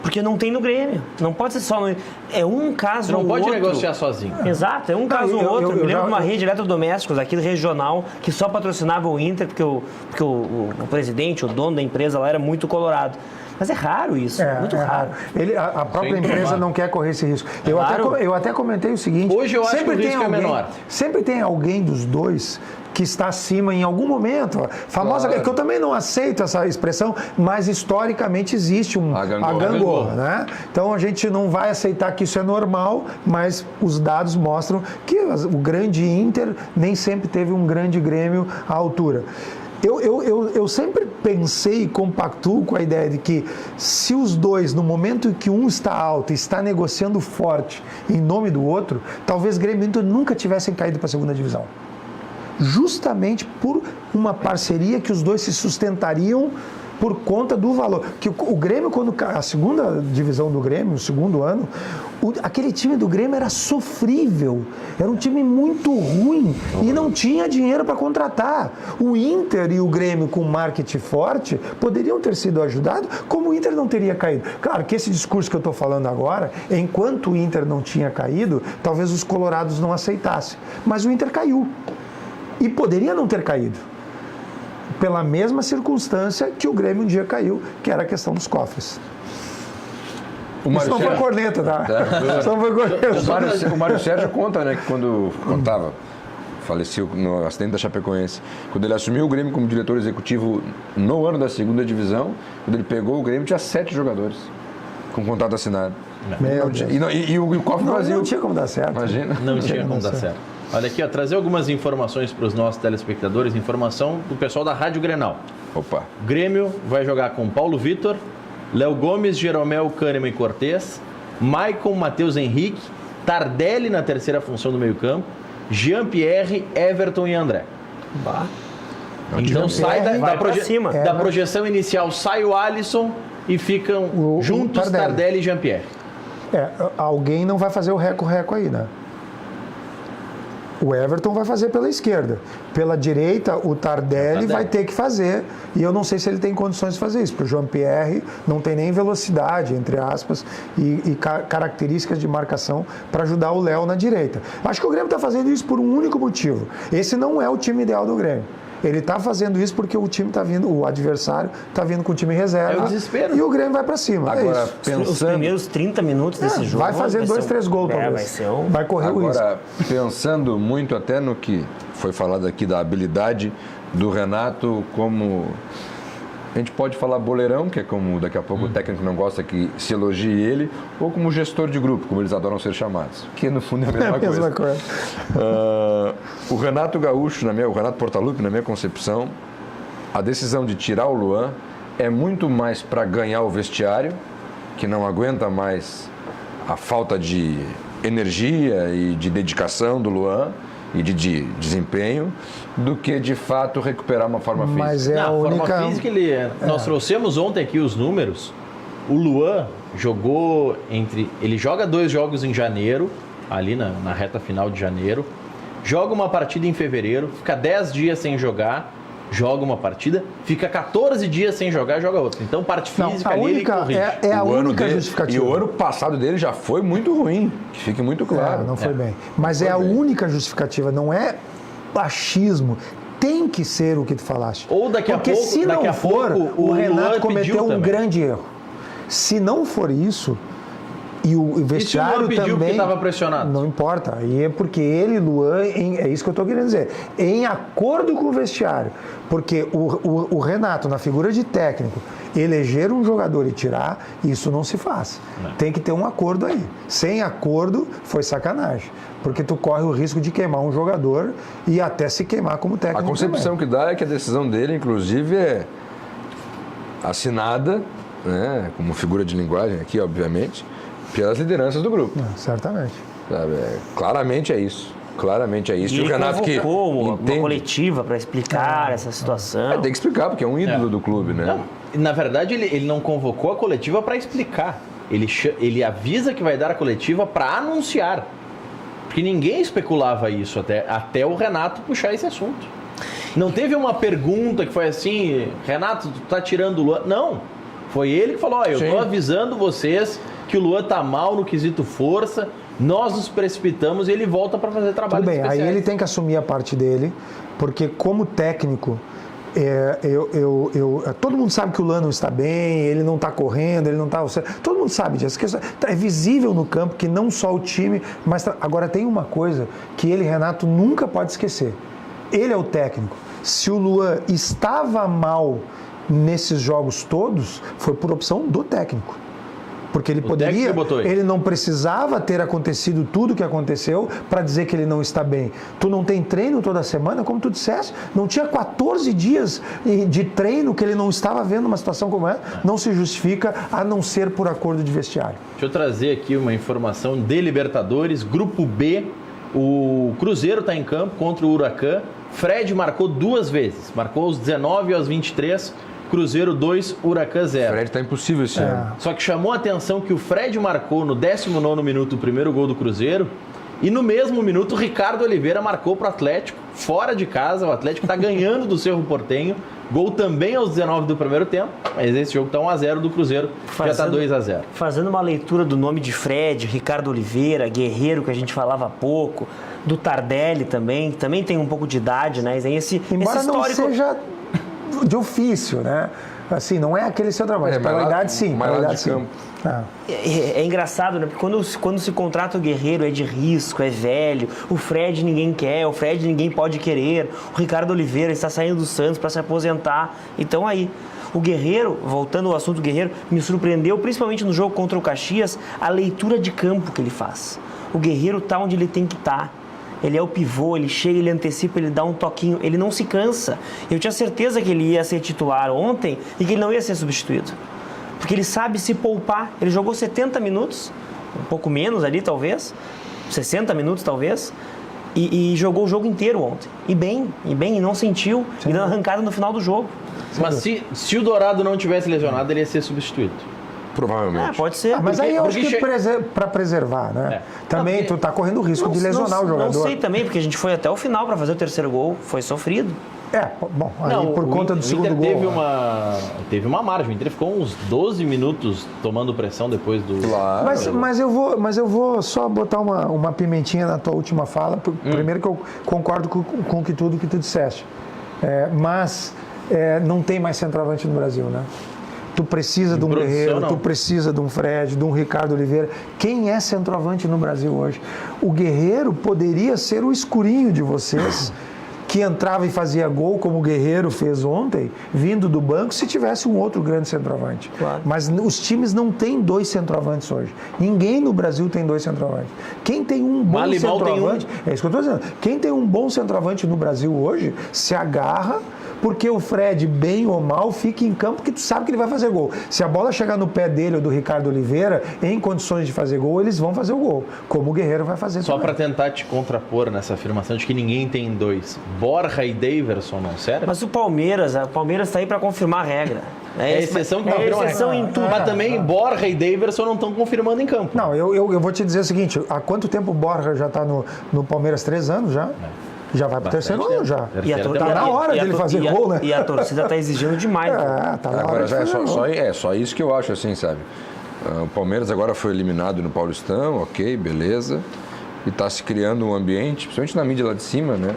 porque não tem no Grêmio. Não pode ser só no... É um caso ou outro. Não pode negociar sozinho. Exato, é um caso ou outro. Eu lembro de uma rede de eletrodomésticos aqui regional que só patrocinava o Inter porque o presidente, o dono da empresa lá era muito colorado. Mas é raro isso, muito raro. A própria empresa não quer correr esse risco. Eu até comentei o seguinte... Hoje eu acho que o risco é menor. Sempre tem alguém dos dois que está acima em algum momento. Famosa, que eu também não aceito essa expressão, mas historicamente existe a gangorra, né? Então a gente não vai aceitar que isso é normal, mas os dados mostram que o grande Inter nem sempre teve um grande Grêmio à altura. Eu sempre pensei e compactuo com a ideia de que se os dois, no momento em que um está alto e está negociando forte em nome do outro, talvez Grêmio e Inter nunca tivessem caído para a segunda divisão. Justamente por uma parceria que os dois se sustentariam por conta do valor. Que o Grêmio, quando a segunda divisão do Grêmio, o segundo ano, aquele time do Grêmio era sofrível, era um time muito ruim e não tinha dinheiro para contratar. O Inter e o Grêmio com marketing forte poderiam ter sido ajudados, como o Inter não teria caído. Claro que esse discurso que eu estou falando agora, enquanto o Inter não tinha caído, talvez os colorados não aceitassem. Mas o Inter caiu. E poderia não ter caído, pela mesma circunstância que o Grêmio um dia caiu, que era a questão dos cofres. Isso não foi corneta, tá? Isso não foi corneta. O Mário Sérgio conta, né, que quando contava, faleceu no acidente da Chapecoense, quando ele assumiu o Grêmio como diretor executivo no ano da segunda divisão, quando ele pegou o Grêmio, tinha 7 jogadores com contrato assinado. E o cofre vazio. Não tinha como dar certo. Imagina. Não tinha como dar certo. Olha aqui, trazer algumas informações para os nossos telespectadores, informação do pessoal da Rádio Grenal. Opa. Grêmio vai jogar com Paulo Vitor, Léo Gomes, Jeromel, Kahneman e Cortez, Maicon, Matheus Henrique, Tardelli na terceira função do meio-campo, Jean-Pierre, Everton e André. Bah. Então sai da projeção inicial, sai o Alisson e ficam juntos Tardelli e Jean-Pierre. Alguém não vai fazer o reco-reco aí, né? O Everton vai fazer pela esquerda. Pela direita, o Tardelli vai ter que fazer. E eu não sei se ele tem condições de fazer isso, porque o Jean-Pierre não tem nem velocidade, entre aspas, e características de marcação para ajudar o Léo na direita. Acho que o Grêmio está fazendo isso por um único motivo. Esse não é o time ideal do Grêmio. Ele está fazendo isso porque o time está vindo, o adversário está vindo com o time reserva. É o desespero. E o Grêmio vai para cima. Agora, Os primeiros 30 minutos desse jogo. Vai fazer 2, 3 gols, talvez. Vai correr o risco. Agora, pensando muito até no que foi falado aqui da habilidade do Renato, como a gente pode falar boleirão, que é como daqui a pouco o técnico não gosta que se elogie ele, ou como gestor de grupo, como eles adoram ser chamados, que no fundo é a mesma coisa. O Renato Gaúcho, o Renato Portaluppi, na minha concepção, a decisão de tirar o Luan é muito mais para ganhar o vestiário, que não aguenta mais a falta de energia e de dedicação do Luan e de desempenho, do que de fato recuperar uma forma física. Mas a única forma física, nós trouxemos ontem aqui os números. O Luan jogou ele joga 2 jogos em janeiro, ali na reta final de janeiro, joga uma partida em fevereiro, fica 10 dias sem jogar, joga uma partida, fica 14 dias sem jogar, joga outra. Então, parte física ele corrige. É a única justificativa. E o ano passado dele já foi muito ruim, que fique muito claro. Não foi bem. Mas é a única justificativa, não é achismo. Tem que ser o que tu falaste. Ou daqui a pouco, se não for, o Renato cometeu um grande erro. Se não for isso, e o vestiário pediu também... porque estava pressionado? Não importa. E é porque ele, Luan, é isso que eu estou querendo dizer. Em acordo com o vestiário. Porque o Renato, na figura de técnico, eleger um jogador e tirar, isso não se faz. Não. Tem que ter um acordo aí. Sem acordo, foi sacanagem. Porque tu corre o risco de queimar um jogador e até se queimar como técnico. A concepção que dá é que a decisão dele, inclusive, é assinada né, como figura de linguagem aqui, obviamente, pelas lideranças do grupo. Certamente. Sabe? Claramente é isso. Claramente é isso. E o Renato que uma coletiva para explicar essa situação. Tem que explicar, porque é um ídolo do clube, né? Não, na verdade, ele não convocou a coletiva para explicar. Ele avisa que vai dar a coletiva para anunciar. Porque ninguém especulava isso até o Renato puxar esse assunto. Não teve uma pergunta que foi assim, Renato, tu tá tirando o Luan? Não. Foi ele que falou, eu tô avisando vocês que o Luan tá mal no quesito força, nós nos precipitamos e ele volta para fazer trabalho especial. Tudo bem, especiais. aí ele tem que assumir a parte dele, porque como técnico, todo mundo sabe que o Luan não está bem, ele não está correndo, ele não está... Todo mundo sabe disso. É visível no campo que não só o time, mas... Agora tem uma coisa que ele, Renato, nunca pode esquecer. Ele é o técnico. Se o Luan estava mal nesses jogos todos, foi por opção do técnico. Porque ele poderia, ele não precisava ter acontecido tudo o que aconteceu para dizer que ele não está bem. Tu não tem treino toda semana, como tu disseste, não tinha 14 dias de treino que ele não estava vendo uma situação como essa, não se justifica a não ser por acordo de vestiário. Deixa eu trazer aqui uma informação de Libertadores, Grupo B, o Cruzeiro está em campo contra o Huracan, Fred marcou 2 vezes, marcou aos 19 e aos 23, Cruzeiro 2, Huracan 0. O Fred tá impossível esse ano. Só que chamou a atenção que o Fred marcou no 19º minuto o primeiro gol do Cruzeiro e no mesmo minuto o Ricardo Oliveira marcou para o Atlético, fora de casa, o Atlético está ganhando do Cerro Porteño, gol também aos 19 do primeiro tempo, mas esse jogo está 1-0 do Cruzeiro, já está 2-0. Fazendo uma leitura do nome de Fred, Ricardo Oliveira, Guerreiro, que a gente falava há pouco, do Tardelli também tem um pouco de idade, né? Embora esse histórico... não seja de ofício, né? Assim, não é aquele centroavante, pela idade sim. Pela idade sim. É engraçado, né? Porque quando se contrata o Guerreiro é de risco, é velho, o Fred ninguém quer, o Fred ninguém pode querer, o Ricardo Oliveira está saindo do Santos para se aposentar. Então aí, o Guerreiro, voltando ao assunto do Guerreiro, me surpreendeu, principalmente no jogo contra o Caxias, a leitura de campo que ele faz. O Guerreiro está onde ele tem que estar. Ele é o pivô, ele chega, ele antecipa, ele dá um toquinho, ele não se cansa. Eu tinha certeza que ele ia ser titular ontem e que ele não ia ser substituído. Porque ele sabe se poupar. Ele jogou 70 minutos, um pouco menos ali talvez, 60 minutos talvez, e jogou o jogo inteiro ontem. E não sentiu, e dando arrancada no final do jogo. Mas se o Dourado não tivesse lesionado, ele ia ser substituído. Provavelmente. Pode ser. Mas aí eu acho que para preservar, né? Também tu tá correndo o risco de lesionar o jogador. Não sei também, porque a gente foi até o final para fazer o terceiro gol, foi sofrido. Bom, aí por conta do segundo gol. Teve uma margem, o Inter ficou uns 12 minutos tomando pressão depois do... Claro. Mas eu vou só botar uma pimentinha na tua última fala, primeiro que eu concordo com tudo que tu disseste. Mas não tem mais centroavante no Brasil, né? Tu precisa de um Guerreiro, tu precisa de um Fred, de um Ricardo Oliveira. Quem é centroavante no Brasil hoje? O Guerreiro poderia ser o escurinho de vocês, que entrava e fazia gol, como o Guerreiro fez ontem, vindo do banco, se tivesse um outro grande centroavante. Claro. Mas os times não têm 2 centroavantes hoje. Ninguém no Brasil tem 2 centroavantes. Quem tem um bom centroavante... É isso que eu estou dizendo. Quem tem um bom centroavante no Brasil hoje, se agarra... Porque o Fred, bem ou mal, fica em campo porque tu sabe que ele vai fazer gol. Se a bola chegar no pé dele ou do Ricardo Oliveira, em condições de fazer gol, eles vão fazer o gol. Como o Guerreiro vai fazer Só para tentar te contrapor nessa afirmação de que ninguém tem 2. Borja e Daverson não servem? Mas o Palmeiras está aí para confirmar a regra. É a exceção que confirma a regra. Em tudo. Mas também Borja e Daverson não estão confirmando em campo. Não, eu vou te dizer o seguinte, há quanto tempo o Borja já está no Palmeiras? 3 anos já? Já vai para o terceiro ano já. Tá na hora dele fazer gol, né? E a torcida está exigindo demais. Tá na hora. Agora já só isso que eu acho, assim, sabe? O Palmeiras agora foi eliminado no Paulistão, ok, beleza. E está se criando um ambiente, principalmente na mídia lá de cima, né?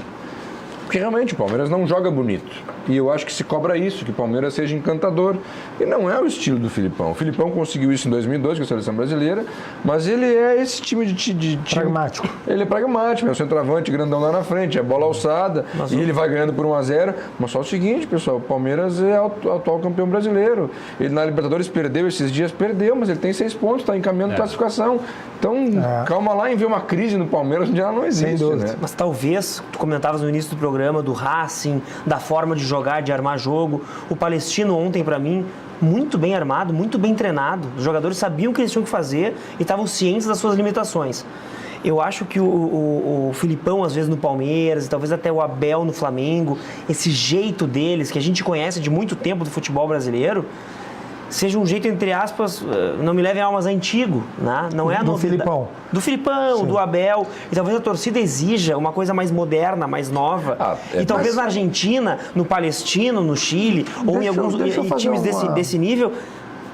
Porque realmente o Palmeiras não joga bonito. E eu acho que se cobra isso, que o Palmeiras seja encantador. E não é o estilo do Filipão. O Filipão conseguiu isso em 2002 com a seleção brasileira, mas ele é esse time de pragmático. Ele é pragmático, é o centroavante grandão lá na frente, é bola alçada, e ele vai ganhando por 1-0. Mas só o seguinte, pessoal, o Palmeiras é o atual campeão brasileiro. Ele na Libertadores perdeu esses dias, perdeu, mas ele tem 6 pontos, está encaminhando classificação. Então, calma lá em ver uma crise no Palmeiras onde ela não existe, né? Mas talvez, tu comentavas no início do programa do Racing, da forma de jogar, de armar jogo. O Palestino ontem, para mim, muito bem armado, muito bem treinado. Os jogadores sabiam o que eles tinham que fazer e estavam cientes das suas limitações. Eu acho que o Filipão, às vezes, no Palmeiras, e talvez até o Abel no Flamengo, esse jeito deles, que a gente conhece de muito tempo do futebol brasileiro, seja um jeito, entre aspas, não me levem a alma, mas antigo, né? Não é a do Filipão. Do Filipão, sim, do Abel. E talvez a torcida exija uma coisa mais moderna, mais nova. E talvez na Argentina, no Palestino, no Chile, ou em alguns times desse nível,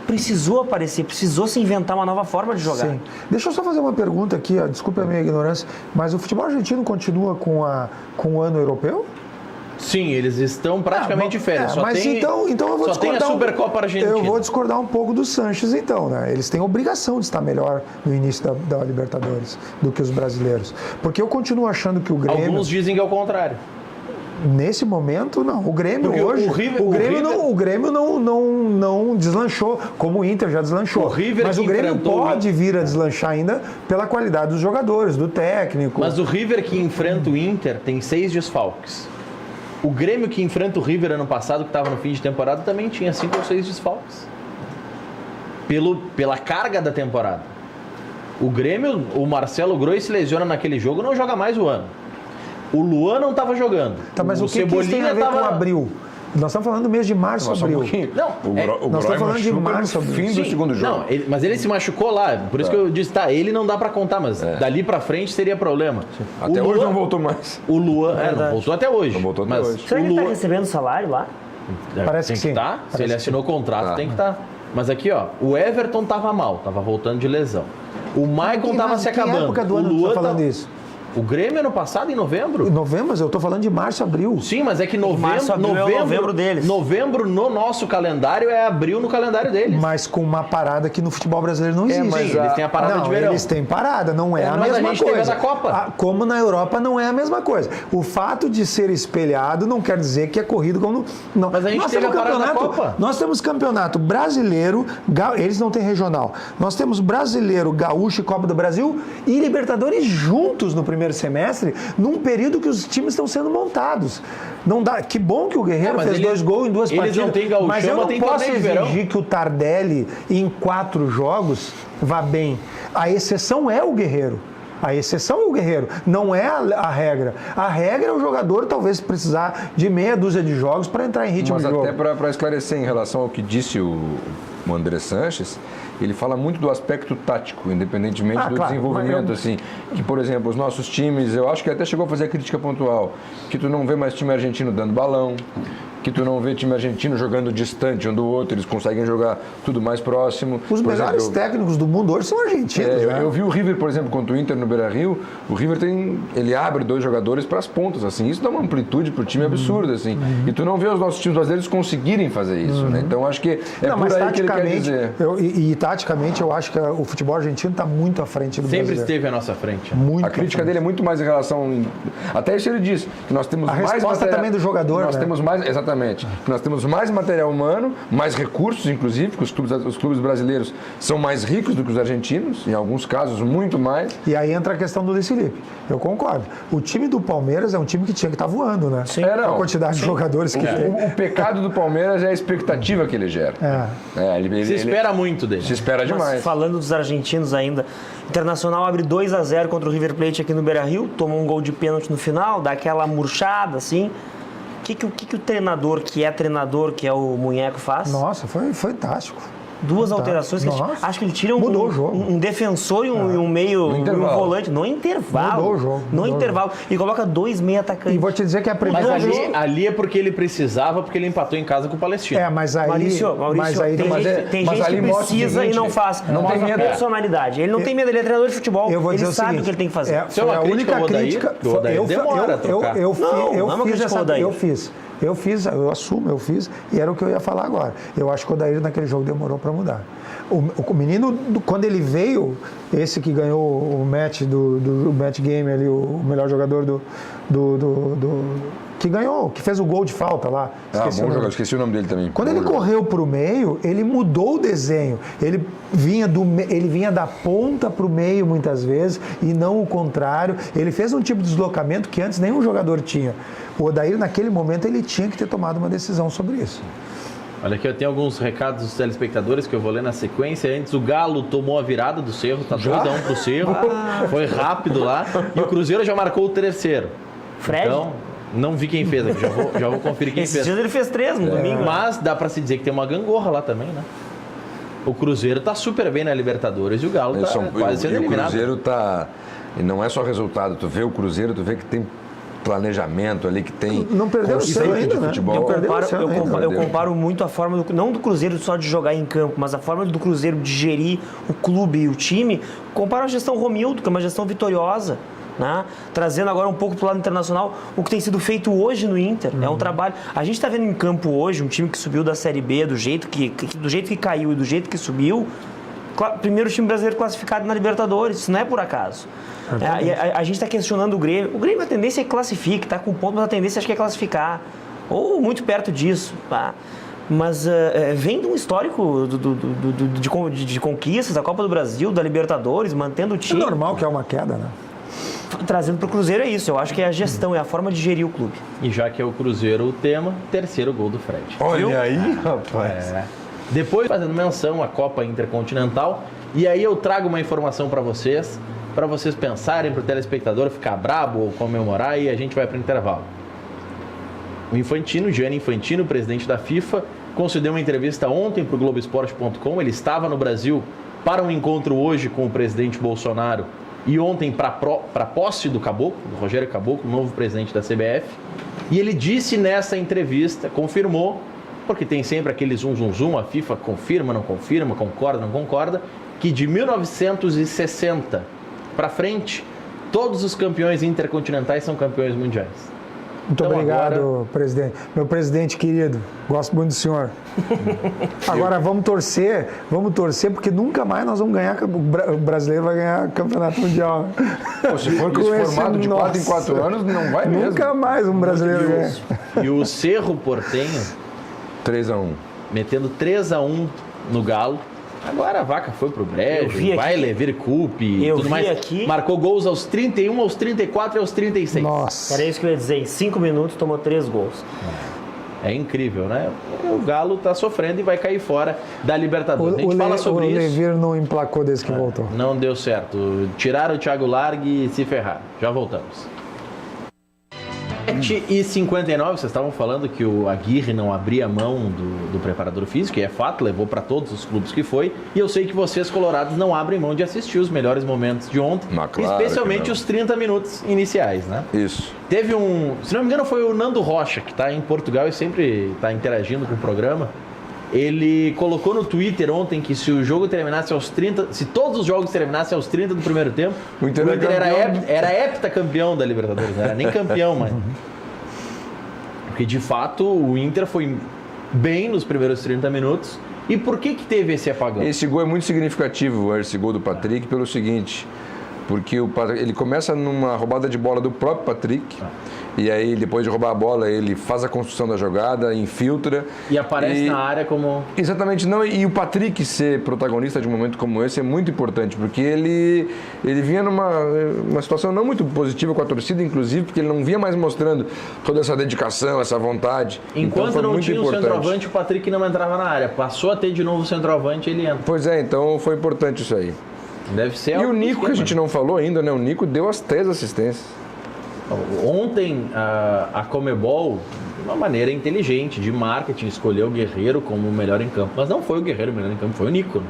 precisou aparecer, precisou se inventar uma nova forma de jogar. Sim. Deixa eu só fazer uma pergunta aqui, desculpe a minha ignorância, mas o futebol argentino continua com o ano europeu? Sim, eles estão praticamente de férias. Mas então eu vou só discordar. Tem a Supercopa Argentina. Eu vou discordar um pouco do Sanches, então, né? Eles têm obrigação de estar melhor no início da Libertadores do que os brasileiros. Porque eu continuo achando que o Grêmio... Alguns dizem que é o contrário. Nesse momento, não. O Grêmio hoje... O Grêmio não deslanchou, como o Inter já deslanchou. Mas o Grêmio pode vir a deslanchar ainda pela qualidade dos jogadores, do técnico. Mas o River que enfrenta o Inter tem 6 desfalques. O Grêmio que enfrenta o River ano passado, que estava no fim de temporada, também tinha 5 ou 6 desfalques. Pela carga da temporada. O Grêmio, o Marcelo Groi se lesiona naquele jogo, não joga mais o ano. O Luan não estava jogando. Tá, mas o que isso tem a ver com abril? Nós estamos falando do mês de março, abril. Nós estamos falando de março, abril. Fim do segundo jogo. Não, mas ele se machucou lá. Por isso que eu disse, ele não dá pra contar, mas dali pra frente seria problema. Até hoje não voltou mais. O Luan, não voltou até hoje. Não voltou até hoje. Será que ele tá recebendo salário lá? Parece que sim. Se ele assinou o contrato, tem que estar. Mas aqui, o Everton tava mal, tava voltando de lesão. O Maicon tava se acabando. Que época do ano você tá falando isso? O Grêmio ano passado, em novembro? Em novembro, mas eu estou falando de março, abril. Sim, mas é que novembro deles. Novembro no nosso calendário é abril no calendário deles. Mas com uma parada que no futebol brasileiro não existe. Mas eles têm a parada de verão. Eles têm parada, não é a mesma coisa. Teve a da Copa. Como na Europa não é a mesma coisa. O fato de ser espelhado não quer dizer que é corrido como... Não. Mas a gente teve a parada da Copa. Nós temos campeonato brasileiro, eles não têm regional. Nós temos brasileiro, gaúcho e Copa do Brasil e Libertadores juntos no primeiro semestre, num período que os times estão sendo montados. Não dá. Que bom que o Guerreiro fez 2 gols em 2 partidas. Eles não têm gaúcho, mas eu não posso exigir que o Tardelli, em 4 jogos, vá bem. A exceção é o Guerreiro. A exceção é o Guerreiro, não é a regra. A regra é o jogador talvez precisar de meia dúzia de jogos para entrar em ritmo de jogo. Mas até para esclarecer em relação ao que disse o André Sanches, ele fala muito do aspecto tático, independentemente do desenvolvimento, assim, que, por exemplo, os nossos times, eu acho que até chegou a fazer a crítica pontual, que tu não vê mais time argentino dando balão, que tu não vê time argentino jogando distante um do outro, eles conseguem jogar tudo mais próximo. Os melhores técnicos do mundo hoje são argentinos, né? Eu vi o River, por exemplo, contra o Inter no Beira-Rio, o River ele abre 2 jogadores para as pontas, assim, isso dá uma amplitude pro time absurda, assim, e tu não vê os nossos times brasileiros conseguirem fazer isso, né? Então acho que por aí que ele quer dizer. Taticamente, eu acho que o futebol argentino está muito à frente do brasileiro. Sempre esteve à nossa frente. A crítica dele é muito mais em relação... Até isso ele diz, que nós temos mais... A resposta também do jogador, nós temos mais... Exatamente. Que nós temos mais material humano, mais recursos, inclusive, porque os clubes brasileiros são mais ricos do que os argentinos, em alguns casos, muito mais. E aí entra a questão do Luiz Felipe. Eu concordo. O time do Palmeiras é um time que tinha que estar voando, né? Sim. A quantidade de jogadores que tem. O pecado do Palmeiras é a expectativa que ele gera. Se espera muito dele. Se espera demais. Mas, falando dos argentinos ainda, Internacional abre 2-0 contra o River Plate aqui no Beira-Rio, toma um gol de pênalti no final, dá aquela murchada, assim. O que o treinador, que é o Munheco, faz? Nossa, foi fantástico. 2 alterações que acho que ele tira um defensor e um meio um volante no intervalo. Mudou o jogo. No intervalo. E coloca 2 meia atacantes. E vou te dizer que a primeira ali é porque ele precisava, porque ele empatou em casa com o Palestino. Mas aí... Maurício, tem gente que precisa e não faz. Não tem medo. Personalidade. Ele não tem medo, ele é treinador de futebol. Ele sabe o que ele tem que fazer. Foi a única crítica... Eu fiz, e era o que eu ia falar agora. Eu acho que o Odair naquele jogo demorou para mudar. O menino, quando ele veio, esse que ganhou o match do match game ali, o melhor jogador que ganhou, que fez o gol de falta lá. Esqueci o nome dele também. Quando ele correu para o meio, ele mudou o desenho. Ele vinha da ponta para o meio muitas vezes e não o contrário. Ele fez um tipo de deslocamento que antes nenhum jogador tinha. O Odair, naquele momento, ele tinha que ter tomado uma decisão sobre isso. Olha aqui, eu tenho alguns recados dos telespectadores que eu vou ler na sequência. Antes, o Galo tomou a virada do Cerro, tá 2-1 pro Cerro. Foi rápido lá. E o Cruzeiro já marcou o terceiro. Fred? Então, não vi quem fez aqui, já vou conferir quem Esses fez. dias ele fez 3 no domingo. Mas dá pra se dizer que tem uma gangorra lá também, né? O Cruzeiro tá super bem na Libertadores e o Galo tá quase sendo eliminado. O Cruzeiro tá... E não é só resultado, tu vê o Cruzeiro, tu vê que tem planejamento ali, que tem não perdeu o seu ainda, de futebol. Eu comparo muito a forma, não do Cruzeiro só de jogar em campo, mas a forma do Cruzeiro de gerir o clube e o time, comparo a gestão Romildo, que é uma gestão vitoriosa. Né? Trazendo agora um pouco para o lado internacional o que tem sido feito hoje no Inter. É um trabalho. A gente está vendo em campo hoje um time que subiu da Série B do jeito que caiu e do jeito que subiu. Primeiro time brasileiro classificado na Libertadores. Isso não é por acaso. A gente está questionando o Grêmio. O Grêmio, a tendência é que classifique, está com ponto, mas a tendência acho que é classificar. Ou muito perto disso. Tá? Mas vem de um histórico de conquistas, da Copa do Brasil, da Libertadores, mantendo o time. É normal que é uma queda, né? Trazendo para o Cruzeiro é isso, eu acho que é a gestão, é a forma de gerir o clube. E já que é o Cruzeiro o tema, terceiro gol do Fred. Olha Viu? aí, rapaz. Depois fazendo menção à Copa Intercontinental, e aí eu trago uma informação para vocês pensarem, para o telespectador ficar brabo ou comemorar, e a gente vai para o intervalo. O Infantino, Gianni Infantino, presidente da FIFA, concedeu uma entrevista ontem para o Globoesporte.com. Ele estava no Brasil para um encontro hoje com o presidente Bolsonaro e ontem para a posse do Caboclo, do Rogério Caboclo, novo presidente da CBF. E ele disse nessa entrevista, confirmou, porque tem sempre aquele zum, a FIFA confirma, não confirma, concorda, não concorda, que de 1960 para frente, todos os campeões intercontinentais são campeões mundiais. Muito então, obrigado, agora... presidente. Meu presidente querido, gosto muito do senhor. Agora vamos torcer porque nunca mais nós vamos ganhar, o brasileiro vai ganhar campeonato mundial. Pô, se for com esse formato de 4 em 4 anos, não vai mesmo. Nunca mais um brasileiro ganha. E o Cerro Porteño 3-1. Metendo 3-1 no Galo. Agora a vaca foi pro brejo, vai levar culpa e tudo mais. Aqui. Marcou gols aos 31, aos 34 e aos 36. Nossa. Era isso que eu ia dizer. Em 5 minutos tomou 3 gols. É incrível, né? O Galo tá sofrendo e vai cair fora da Libertadores. A gente fala sobre isso. O Levir não emplacou desde que voltou. Não deu certo. Tiraram o Thiago Largue e se ferraram. Já voltamos. 7h59, vocês estavam falando que o Aguirre não abria mão do preparador físico, e é fato, levou para todos os clubes que foi, e eu sei que vocês, colorados, não abrem mão de assistir os melhores momentos de ontem, claro, especialmente os 30 minutos iniciais, né? Isso. Teve se não me engano foi o Nando Rocha, que está em Portugal e sempre está interagindo com o programa. Ele colocou no Twitter ontem que se o jogo terminasse aos 30, se todos os jogos terminassem aos 30 do primeiro tempo, o Inter era heptacampeão da Libertadores, não era nem campeão, mas... Porque, de fato, o Inter foi bem nos primeiros 30 minutos. E por que teve esse apagão? Esse gol é muito significativo, esse gol do Patrick, pelo seguinte... Porque ele começa numa roubada de bola do próprio Patrick, e aí depois de roubar a bola ele faz a construção da jogada, infiltra. E aparece na área como... Exatamente, não, e o Patrick ser protagonista de um momento como esse é muito importante, porque ele vinha numa situação não muito positiva com a torcida, inclusive, porque ele não vinha mais mostrando toda essa dedicação, essa vontade. Enquanto então, não tinha o centroavante, o Patrick não entrava na área. Passou a ter de novo o centroavante, ele entra. Pois é, então foi importante isso aí. Deve ser. E o Nico, que a gente não falou ainda, né? O Nico deu as 3 assistências. Ontem, a Conmebol, de uma maneira inteligente, de marketing, escolheu o Guerreiro como o melhor em campo. Mas não foi o Guerreiro o melhor em campo, foi o Nico.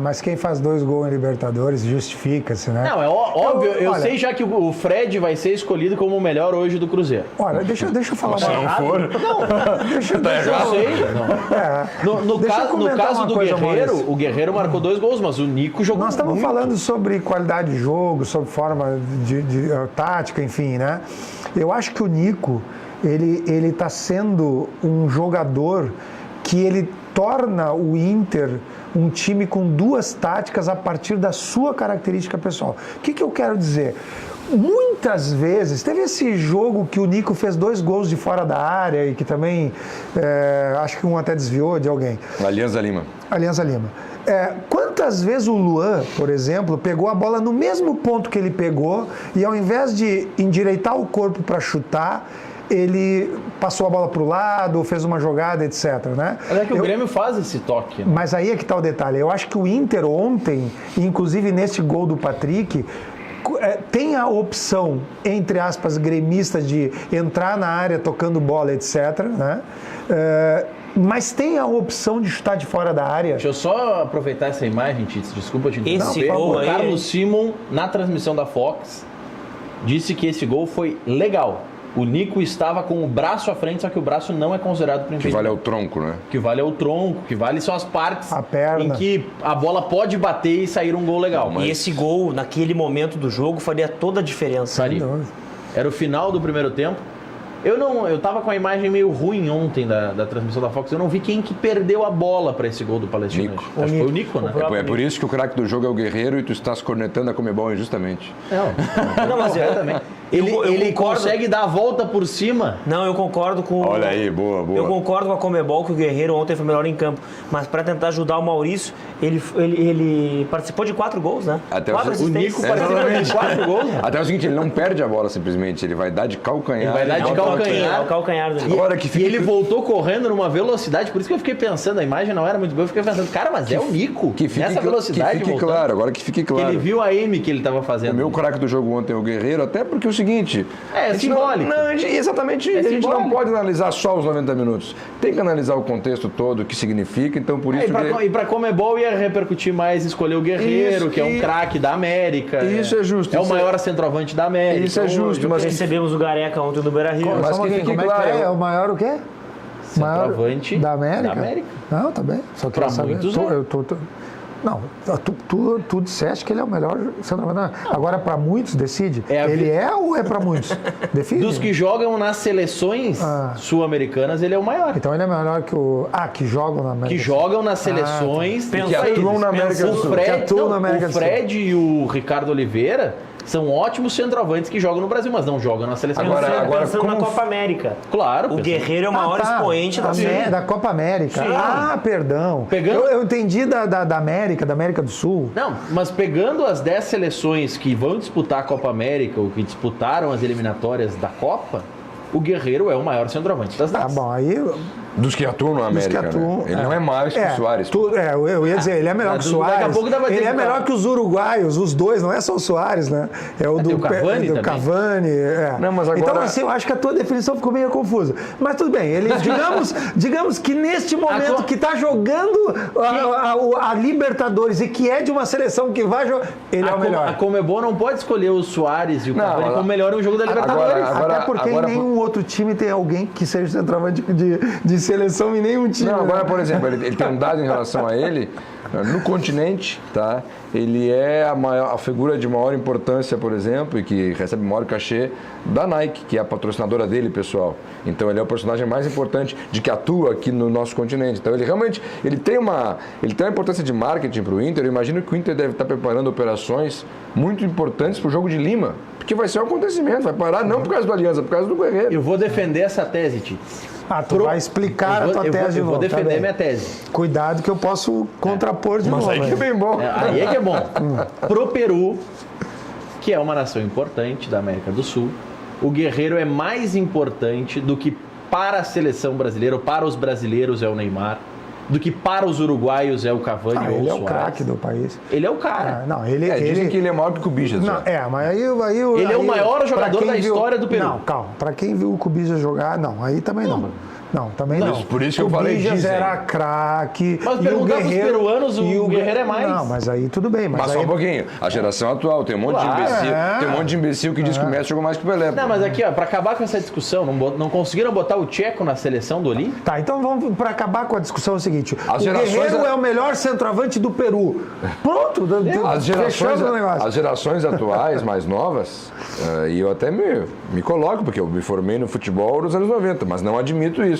Mas quem faz 2 gols em Libertadores justifica-se, né? Não, é óbvio. Eu sei já que o Fred vai ser escolhido como o melhor hoje do Cruzeiro. Olha, deixa eu falar uma coisa. Não, deixa eu sei. No caso do Guerreiro, o Guerreiro marcou 2 gols, mas o Nico jogou. Nós estamos falando sobre qualidade de jogo, sobre forma de tática, enfim, né? Eu acho que o Nico, ele está sendo um jogador que ele torna o Inter um time com 2 táticas a partir da sua característica pessoal. O que eu quero dizer? Muitas vezes, teve esse jogo que o Nico fez 2 gols de fora da área e que também, acho que um até desviou de alguém. Alianza Lima. Quantas vezes o Luan, por exemplo, pegou a bola no mesmo ponto que ele pegou e ao invés de endireitar o corpo para chutar, ele passou a bola para o lado, fez uma jogada, etc. Né? Mas é que o Grêmio faz esse toque. Né? Mas aí é que está o detalhe. Eu acho que o Inter ontem, inclusive nesse gol do Patrick, tem a opção, entre aspas, gremista de entrar na área tocando bola, etc. Né? Mas tem a opção de chutar de fora da área. Deixa eu só aproveitar essa imagem, Tits, desculpa te interromper. Esse gol o aí... Carlos Simon, na transmissão da Fox, disse que esse gol foi legal. O Nico estava com o braço à frente, só que o braço não é considerado para impedimento. Que vale ao tronco, né? Que vale ao tronco, que vale só as partes a perna, em que a bola pode bater e sair um gol legal. E esse gol, naquele momento do jogo, faria toda a diferença. Era o final do primeiro tempo. Eu tava com a imagem meio ruim ontem da transmissão da Fox. Eu não vi quem que perdeu a bola para esse gol do Palestino. Acho que foi o Nico, né? É por isso que o craque do jogo é o Guerreiro e tu estás cornetando a Comebol injustamente. Não, mas eu também. Ele consegue dar a volta por cima. Não, eu concordo com... Olha aí, boa. Eu concordo com a Comebol que o Guerreiro ontem foi melhor em campo. Mas para tentar ajudar o Maurício, ele participou de 4 gols, né? Até 4 o Nico participou de 4 gols. Até o seguinte, ele não perde a bola simplesmente, ele vai dar de calcanhar. Ele vai dar de calcanhar. O calcanhar do Agora E ele voltou correndo numa velocidade, por isso que eu fiquei pensando, a imagem não era muito boa, eu fiquei pensando, cara, mas é o Nico, nessa velocidade. Que fique claro, agora que fique claro. Que ele viu a M que ele estava fazendo. O meu craque do jogo ontem é o Guerreiro, até porque é o seguinte... É simbólico. Exatamente. A gente não pode analisar só os 90 minutos. Tem que analisar o contexto todo, o que significa, então por isso... E para Comebol ia repercutir mais escolher o Guerreiro, que é um craque da América. Isso é justo. É o maior centroavante da América. Isso é justo. Mas recebemos o Gareca ontem no Beira-Rio. Mas que fique claro. É o maior o quê? Centroavante da América? Da América. Não, tá bem. Só para saber. Muitos Não, tu disseste que ele é o melhor centroavante. Agora, para muitos, decide. Ele é ou é para muitos? Define. Dos que jogam nas seleções sul-americanas, ele é o maior. Então ele é melhor que o... que jogam na América. Que jogam nas seleções. Que atuam na América do Sul. O Fred e o Ricardo Oliveira são ótimos centroavantes que jogam no Brasil, mas não jogam na seleção. Agora pensando na Copa América. Claro. O Guerreiro é o maior expoente da Copa América. Sim. Perdão. Eu entendi da América do Sul. Não, mas pegando as 10 seleções que vão disputar a Copa América, ou que disputaram as eliminatórias da Copa, o Guerreiro é o maior centroavante das 10. Tá bom, aí... Dos que atuam na América, né? Ele não é mais que o Soares. Eu ia dizer, ele é melhor que o Soares. Daqui a pouco ele é melhor que os uruguaios, os dois, não é só o Soares, né? É o do Cavani. Não, mas agora... Então, assim, eu acho que a tua definição ficou meio confusa. Mas tudo bem, ele, digamos que neste momento que está jogando a Libertadores e que é de uma seleção que vai jogar, ele é o melhor. A Comebol não pode escolher o Soares e o Cavani como melhor em um jogo da Libertadores. Até porque em nenhum outro time tem alguém que seja centroavante de seleção em nenhum time. Não, agora, por exemplo, ele tem um dado em relação a ele, no continente, tá? Ele é a figura de maior importância, por exemplo, e que recebe maior cachê da Nike, que é a patrocinadora dele, pessoal. Então ele é o personagem mais importante de que atua aqui no nosso continente. Então ele realmente tem uma importância de marketing para o Inter. Eu imagino que o Inter deve estar preparando operações muito importantes para o jogo de Lima, porque vai ser um acontecimento, vai parar não por causa do Aliança, por causa do Guerreiro. Eu vou defender essa tese, Tits. Tu vai explicar a tua tese de novo. Eu vou defender minha tese. Cuidado que eu posso contrapor de novo. Mas aí que é bem bom. Aí é que é bom. Pro Peru, que é uma nação importante da América do Sul, o Guerreiro é mais importante do que para a seleção brasileira, ou para os brasileiros é o Neymar, do que para os uruguaios é o Cavani ou o Soares. Ele é o craque do país. Ele é o cara. Dizem que ele é maior que o Cubijas. Mas aí ele é o maior jogador da história do Peru. Não, calma. Para quem viu o Cubijas jogar, aí também não. Não, também não. Por isso que eu falei disso. O Cubijas era craque. Mas perguntar para os peruanos, o Guerreiro é mais. Não, mas aí tudo bem. Mas só um pouquinho. A geração atual tem um monte de imbecil. Tem um monte de imbecil que diz que o Messi jogou mais que o Pelé. Não, mas aqui, para acabar com essa discussão, não conseguiram botar o Tcheco na seleção do Olímpico? Tá, então vamos para acabar com a discussão é o seguinte. O Guerreiro é o melhor centroavante do Peru. Pronto, fechamos o negócio. As gerações atuais, mais novas, e eu até me coloco, porque eu me formei no futebol nos anos 90, mas não admito isso.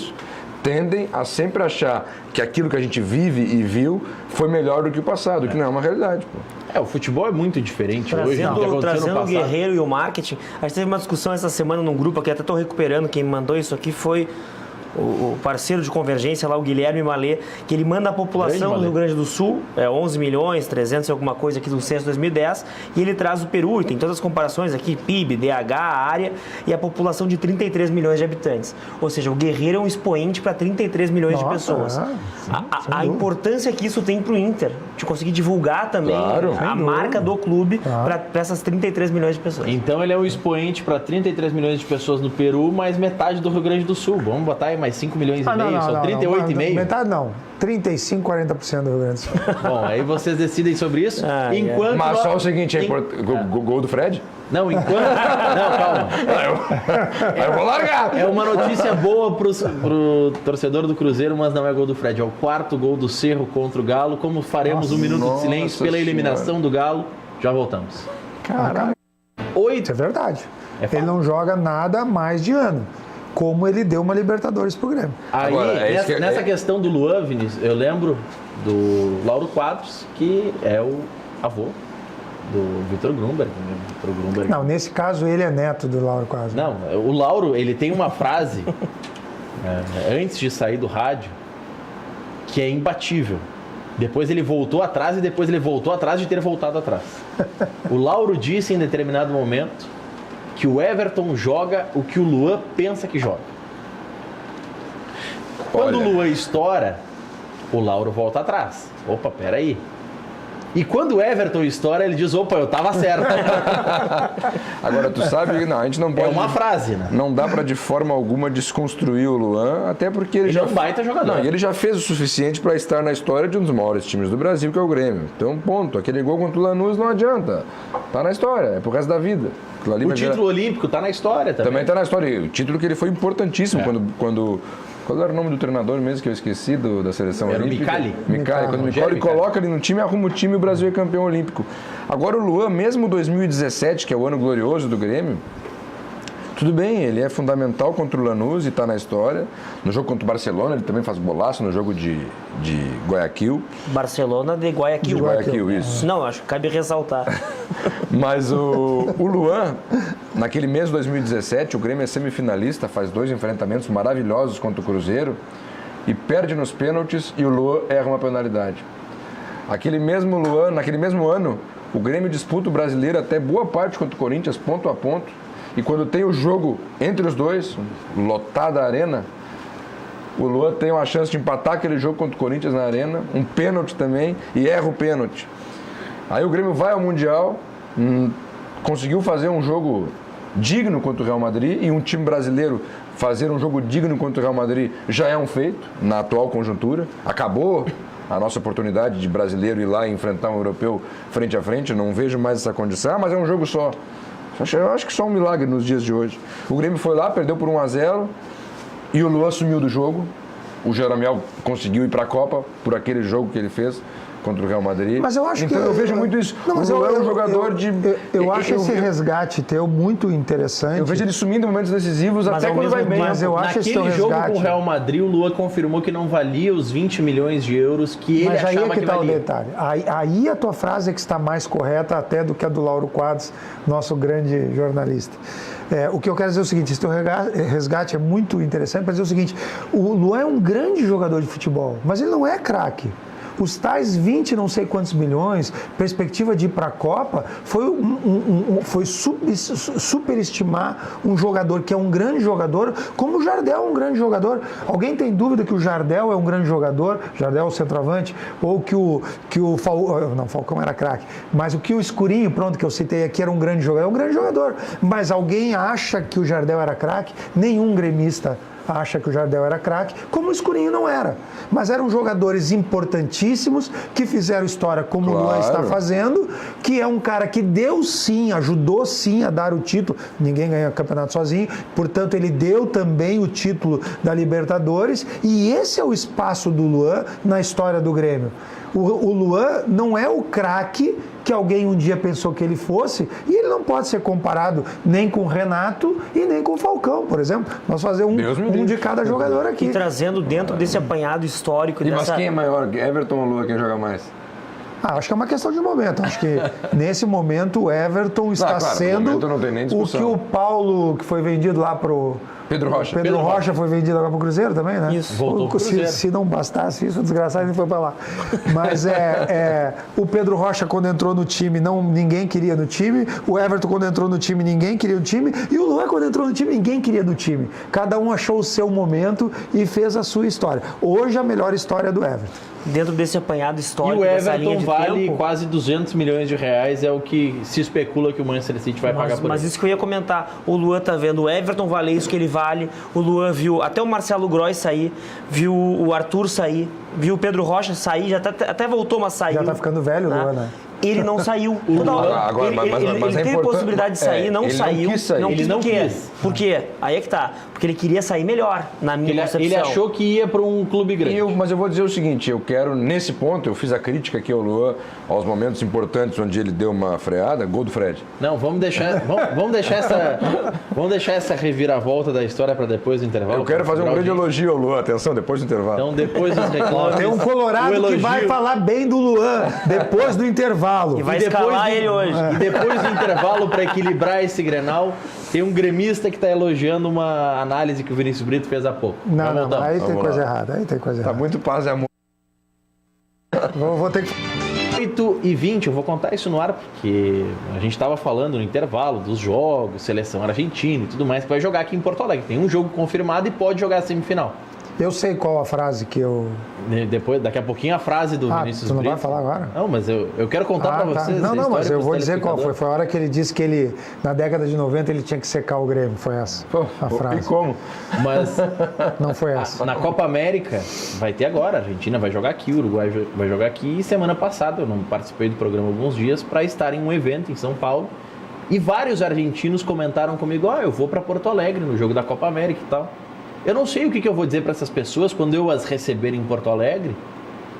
Tendem a sempre achar que aquilo que a gente vive e viu foi melhor do que o passado, que não é uma realidade. Pô. O futebol é muito diferente hoje do que aconteceu no Trazendo o passado. Guerreiro e o marketing, a gente teve uma discussão essa semana num grupo aqui, até estou recuperando, quem me mandou isso aqui foi o parceiro de convergência lá, o Guilherme Malê, que ele manda a população do Rio Grande do Sul, 11 milhões, 300 e alguma coisa aqui do censo 2010, e ele traz o Peru, e tem todas as comparações aqui, PIB, DH, área, e a população de 33 milhões de habitantes. Ou seja, o Guerreiro é um expoente para 33 milhões de pessoas. A importância que isso tem para o Inter, de conseguir divulgar também a marca do clube para essas 33 milhões de pessoas. Então ele é um expoente para 33 milhões de pessoas no Peru, mais metade do Rio Grande do Sul. Vamos botar aí mais 5 milhões e meio, são 38,5? Metade não, 35, 40% do Rio Grande do Sul. Bom, aí vocês decidem sobre isso. Mas só o seguinte, gol do Fred? Não, enquanto... Não, calma. Eu vou largar. É uma notícia boa pro torcedor do Cruzeiro, mas não é gol do Fred. É o 4º gol do Cerro contra o Galo. Como faremos um minuto de silêncio pela eliminação do Galo, já voltamos. Caralho. 8. Isso é verdade. Ele não joga nada mais de ano. Como ele deu uma Libertadores pro Grêmio. Aí, agora, nessa questão do Luan, Vinícius, eu lembro do Lauro Quadros, que é o avô do Vitor Grumberg. Não, nesse caso ele é neto do Lauro Quadros. Não, o Lauro, ele tem uma frase antes de sair do rádio que é imbatível. Depois ele voltou atrás e depois ele voltou atrás de ter voltado atrás. O Lauro disse em determinado momento que o Everton joga o que o Luan pensa que joga. Quando o Luan estoura, o Lauro volta atrás. Opa, peraí. E quando o Everton estoura, ele diz, opa, eu tava certo. Agora, tu sabe, não, a gente não pode... É uma frase, né? Não dá pra de forma alguma desconstruir o Luan, até porque ele já... é um baita jogador. Não, ele já fez o suficiente pra estar na história de um dos maiores times do Brasil, que é o Grêmio. Então, ponto. Aquele gol contra o Lanús não adianta. Tá na história, é pro resto da vida. O título olímpico tá na história também. Também tá na história. E o título que ele foi importantíssimo quando qual era o nome do treinador mesmo que eu esqueci da seleção olímpica? Era o Micali. Quando o Micali coloca ele no time, arruma o time e o Brasil é campeão olímpico. Agora o Luan, mesmo 2017, que é o ano glorioso do Grêmio, tudo bem, ele é fundamental contra o Lanús e está na história. No jogo contra o Barcelona, ele também faz golaço no jogo de Guayaquil. Barcelona de Guayaquil. De Guayaquil, isso. Não, acho que cabe ressaltar. Mas o Luan, naquele mês de 2017, o Grêmio é semifinalista, faz 2 enfrentamentos maravilhosos contra o Cruzeiro e perde nos pênaltis e o Luan erra uma penalidade. Naquele mesmo ano, o Grêmio disputa o Brasileiro até boa parte contra o Corinthians, ponto a ponto. E quando tem o jogo entre os dois, lotada a arena, o Luan tem uma chance de empatar aquele jogo contra o Corinthians na arena, um pênalti também, e erra o pênalti. Aí o Grêmio vai ao Mundial, conseguiu fazer um jogo digno contra o Real Madrid, e um time brasileiro fazer um jogo digno contra o Real Madrid já é um feito, na atual conjuntura. Acabou a nossa oportunidade de brasileiro ir lá e enfrentar um europeu frente a frente, não vejo mais essa condição, mas é um jogo só. Eu acho que só um milagre nos dias de hoje. O Grêmio foi lá, perdeu por 1-0 e o Luan sumiu do jogo. O Jeromel conseguiu ir para a Copa por aquele jogo que ele fez contra o Real Madrid. Mas eu acho então eu vejo muito isso. Não, mas o Luan é um jogador de... Eu acho esse resgate teu muito interessante. Eu vejo ele sumindo em momentos decisivos, mas até quando vai bem. Mas eu acho esse teu resgate... Naquele jogo com o Real Madrid, o Luan confirmou que não valia os 20 milhões de euros que ele achava que valia. Mas aí é que está o detalhe. Aí a tua frase é que está mais correta até do que a do Lauro Quadros, nosso grande jornalista. O que eu quero dizer é o seguinte, esse teu resgate é muito interessante para dizer o seguinte, o Luan é um grande jogador de futebol, mas ele não é craque. Os tais 20 não sei quantos milhões, perspectiva de ir para a Copa, foi superestimar um jogador que é um grande jogador, como o Jardel é um grande jogador. Alguém tem dúvida que o Jardel é um grande jogador, Jardel é o centroavante, ou que o Falcão era craque, mas o que o Escurinho, pronto, que eu citei aqui, era um grande jogador, é um grande jogador. Mas alguém acha que o Jardel era craque? Nenhum gremista acha que o Jardel era craque, como o Escurinho não era. Mas eram jogadores importantíssimos, que fizeram história como o Luan está fazendo, que é um cara que deu sim, ajudou sim a dar o título, ninguém ganha campeonato sozinho, portanto ele deu também o título da Libertadores, e esse é o espaço do Luan na história do Grêmio. O Luan não é o craque que alguém um dia pensou que ele fosse, e ele não pode ser comparado nem com o Renato e nem com o Falcão, por exemplo. Nós fazemos um de cada jogador aqui. E trazendo dentro desse apanhado histórico... Mas quem é maior, Everton ou Luan, quem joga mais? Acho que é uma questão de momento. Acho que nesse momento o Everton está sendo não tem nem o que o Paulo, que foi vendido lá pro... Pedro Rocha. Pedro Rocha foi vendido agora pro Cruzeiro também, né? Isso. Voltou pro Cruzeiro. Se não bastasse isso, o desgraçado ele foi para lá. Mas o Pedro Rocha, quando entrou no time, ninguém queria no time. O Everton, quando entrou no time, ninguém queria no time. E o Luan, quando entrou no time, ninguém queria do time. Cada um achou o seu momento e fez a sua história. Hoje, a melhor história do Everton. Dentro desse apanhado histórico, E o dessa linha Everton de vale tempo, quase 200 milhões de reais, é o que se especula que o Manchester City vai pagar por mas ele. isso que eu ia comentar, o Luan tá vendo o Everton valer isso que ele vale, o Luan viu até o Marcelo Groy sair, viu o Arthur sair, viu o Pedro Rocha sair, já até voltou, mas saiu. Já tá ficando velho o Luan, né? Ele não saiu. Ele teve possibilidade de sair, não saiu. Não quis sair. Não Ele quis não por quê? quis. Por quê? Aí é que tá. Porque ele queria sair melhor, na minha concepção. Ele achou que ia para um clube grande. Mas eu vou dizer o seguinte, eu quero, nesse ponto, eu fiz a crítica aqui ao Luan, aos momentos importantes onde ele deu uma freada, gol do Fred. Não, vamos deixar essa reviravolta da história para depois do intervalo. Eu quero fazer um grande elogio ao Luan, atenção, depois do intervalo. Então, depois dos reclames... Tem um colorado que vai falar bem do Luan depois do intervalo. E vai escalar ele hoje. E depois do intervalo, para equilibrar esse Grenal, tem um gremista que está elogiando uma análise que o Vinícius Brito fez há pouco. Não, aí tem coisa errada. Tá muito paz e amor. Vou ter que... 8h20, eu vou contar isso no ar porque a gente estava falando no intervalo dos jogos, seleção argentina e tudo mais, que vai jogar aqui em Porto Alegre. Tem um jogo confirmado e pode jogar a semifinal. Eu sei qual a frase que eu... Daqui a pouquinho a frase do Vinícius Brito. Tu não vai falar agora? Não, mas eu quero contar para vocês. Não, mas eu vou dizer qual foi. Foi a hora que ele disse que ele, na década de 90, ele tinha que secar o Grêmio. Foi essa a frase. E como? Mas não foi essa. Na Copa América vai ter agora. A Argentina vai jogar aqui, o Uruguai vai jogar aqui. E semana passada eu não participei do programa alguns dias para estar em um evento em São Paulo. E vários argentinos comentaram comigo, eu vou para Porto Alegre no jogo da Copa América e tal. Eu não sei o que eu vou dizer para essas pessoas quando eu as receber em Porto Alegre,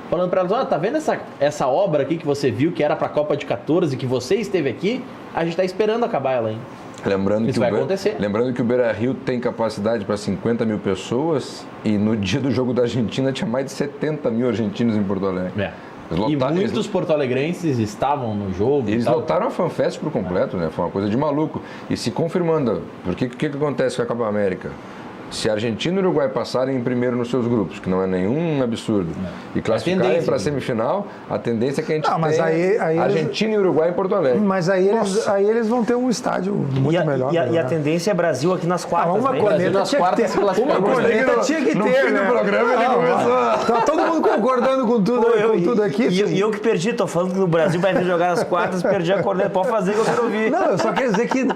falando para elas, tá vendo essa obra aqui que você viu, que era para a Copa de 14, que você esteve aqui? A gente está esperando acabar ela ainda. Isso vai acontecer. Lembrando que o Beira-Rio tem capacidade para 50 mil pessoas e no dia do jogo da Argentina tinha mais de 70 mil argentinos em Porto Alegre. E muitos porto-alegrenses estavam no jogo. Eles lotaram a FanFest por completo, né? Foi uma coisa de maluco. E se confirmando, porque o que acontece com a Copa América? Se a Argentina e o Uruguai passarem em primeiro nos seus grupos, que não é nenhum absurdo, e classificarem para a semifinal, a tendência é que a gente tenha Argentina e Uruguai em Porto Alegre. Mas aí eles vão ter um estádio muito melhor. E a tendência é Brasil aqui nas quartas. Uma corneta tinha que ter. No fim do programa ele começou. Tá todo mundo concordando com tudo aqui. E eu que perdi, tô falando que o Brasil vai vir jogar nas quartas, perdi a corneta. Pode fazer que eu quero ouvir. Não, eu só quero dizer que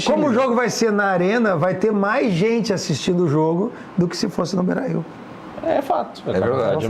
como o jogo vai ser na arena, vai ter mais gente assistindo o jogo do que se fosse no Beira-Rio. É fato. É verdade.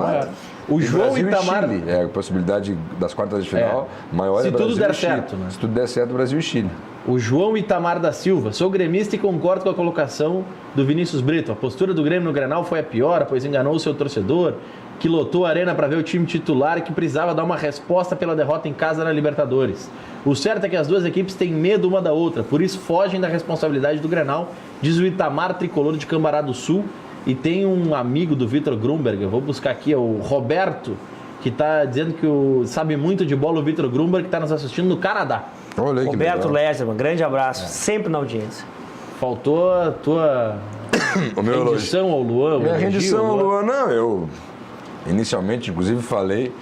O João Itamar... a possibilidade das quartas de final maior se é Brasil tudo der e Chile. certo, né? Se tudo der certo, Brasil e Chile. O João Itamar da Silva. Sou gremista e concordo com a colocação do Vinícius Brito. A postura do Grêmio no Grenal foi a pior, pois enganou o seu torcedor, que lotou a arena para ver o time titular e que precisava dar uma resposta pela derrota em casa na Libertadores. O certo é que as duas equipes têm medo uma da outra, por isso fogem da responsabilidade do Grenal, diz o Itamar, tricolor de Cambará do Sul. E tem um amigo do Vitor Grumberg, eu vou buscar aqui, é o Roberto, que está dizendo que sabe muito de bola, o Vitor Grumberg, que está nos assistindo no Canadá. Olha aí, Roberto Lesterman, grande abraço, sempre na audiência. Faltou a tua rendição ao Luan? Minha rendição ao Luan, não, eu inicialmente, inclusive, falei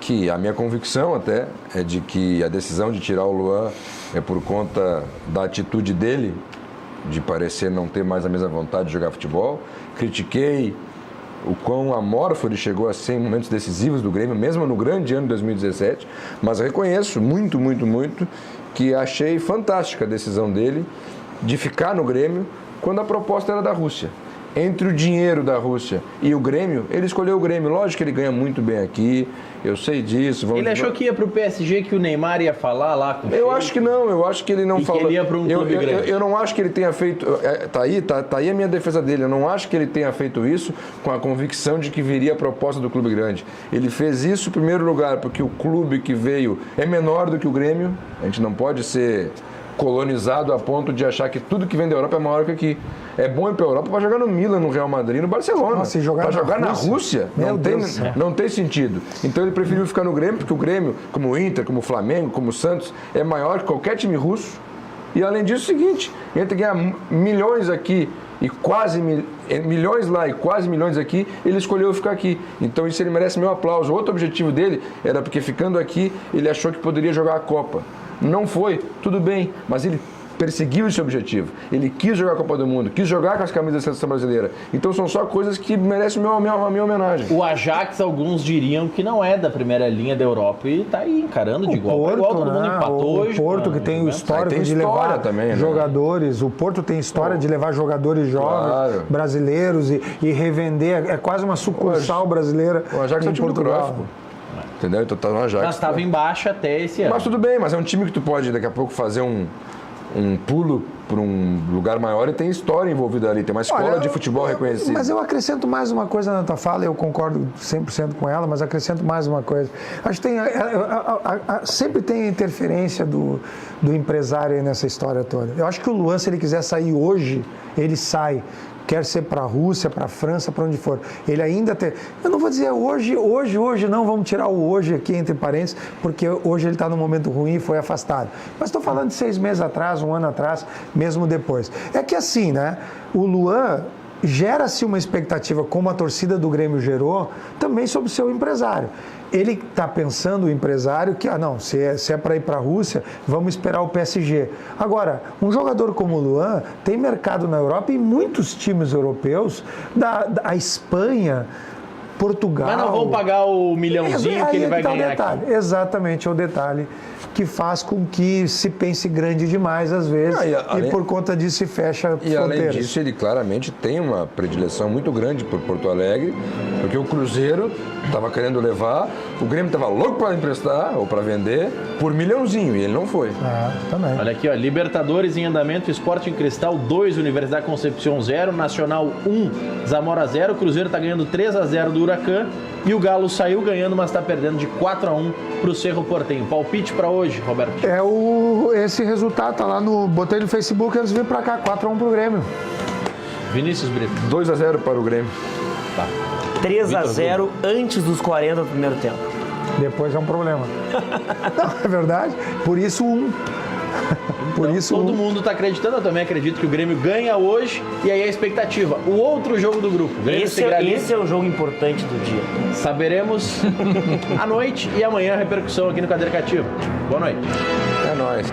que a minha convicção até é de que a decisão de tirar o Luan é por conta da atitude dele, de parecer não ter mais a mesma vontade de jogar futebol. Critiquei o quão amorfo ele chegou a ser em momentos decisivos do Grêmio, mesmo no grande ano de 2017, mas reconheço muito, muito, muito que achei fantástica a decisão dele de ficar no Grêmio quando a proposta era da Rússia. Entre o dinheiro da Rússia e o Grêmio, ele escolheu o Grêmio. Lógico que ele ganha muito bem aqui, eu sei disso. Ele achou que ia para o PSG, que o Neymar ia falar lá com o Eu acho que não, eu acho que ele não falou. Que ele ia para um clube grande. Eu não acho que ele tenha feito... Tá aí a minha defesa dele. Eu não acho que ele tenha feito isso com a convicção de que viria a proposta do clube grande. Ele fez isso, em primeiro lugar, porque o clube que veio é menor do que o Grêmio. A gente não pode ser colonizado a ponto de achar que tudo que vem da Europa é maior que aqui. É bom ir para a Europa para jogar no Milan, no Real Madrid, no Barcelona. Nossa, para jogar na Rússia não tem sentido. Então ele preferiu ficar no Grêmio, porque o Grêmio, como o Inter, como o Flamengo, como o Santos, é maior que qualquer time russo. E além disso, é o seguinte, entre ganhar milhões aqui e quase milhões lá e quase milhões aqui, ele escolheu ficar aqui. Então isso ele merece meu aplauso. Outro objetivo dele era porque ficando aqui, ele achou que poderia jogar a Copa. Não foi, tudo bem, mas ele perseguiu esse objetivo. Ele quis jogar a Copa do Mundo, quis jogar com as camisas da seleção brasileira. Então são só coisas que merecem a minha homenagem. O Ajax, alguns diriam que não é da primeira linha da Europa e está aí encarando de igual para igual. Todo mundo empatou hoje. O Porto, que tem o histórico de levar também, jogadores. O Porto tem história de levar jogadores jovens, brasileiros e revender. É quase uma sucursal brasileira. O Ajax é o time do Cruyff, entendeu? Então tá no Ajax. Mas estava embaixo até esse ano. Mas tudo bem, mas é um time que tu pode daqui a pouco fazer um pulo para um lugar maior e tem história envolvida ali, tem uma escola de futebol reconhecida. Mas eu acrescento mais uma coisa na tua fala, eu concordo 100% com ela, mas acrescento mais uma coisa. Acho que sempre tem a interferência do empresário aí nessa história toda. Eu acho que o Luan, se ele quiser sair hoje, ele sai. Quer ser para a Rússia, para a França, para onde for. Ele ainda tem... Eu não vou dizer hoje não, vamos tirar o hoje aqui entre parênteses, porque hoje ele está num momento ruim e foi afastado. Mas estou falando de 6 meses atrás, 1 ano atrás, mesmo depois. É que assim, né? O Luan gera-se uma expectativa, como a torcida do Grêmio gerou, também sobre o seu empresário. Ele está pensando, o empresário, que, se é para ir para a Rússia, vamos esperar o PSG. Agora, um jogador como o Luan tem mercado na Europa e muitos times europeus, a Espanha, Portugal... Mas não vão pagar o milhãozinho que ele vai ganhar aqui. Exatamente, é o detalhe que faz com que se pense grande demais às vezes e por conta disso se fecha fronteiras. E além disso, ele claramente tem uma predileção muito grande por Porto Alegre, porque o Cruzeiro estava querendo levar, o Grêmio estava louco para emprestar ou para vender por milhãozinho e ele não foi. Também. Olha aqui, Libertadores em andamento, Sporting Cristal 2, Universidade Concepción 0, Nacional 1, Zamora 0, Cruzeiro está ganhando 3-0 do Huracan e o Galo saiu ganhando, mas está perdendo de 4-1 para o Cerro Porteño. Palpite para hoje, Roberto? Esse resultado tá lá botei no Facebook antes de vir para cá, 4-1 para o Grêmio. Vinícius Brito. 2-0 para o Grêmio. Tá. 3-0 antes dos 40 do primeiro tempo. Depois é um problema. Não, é verdade. Por isso todo mundo está acreditando, eu também acredito que o Grêmio ganha hoje e aí a expectativa. O outro jogo do grupo. Esse é o jogo importante do dia. Saberemos à noite e amanhã a repercussão aqui no Cadeira Cativa. Boa noite. É nóis.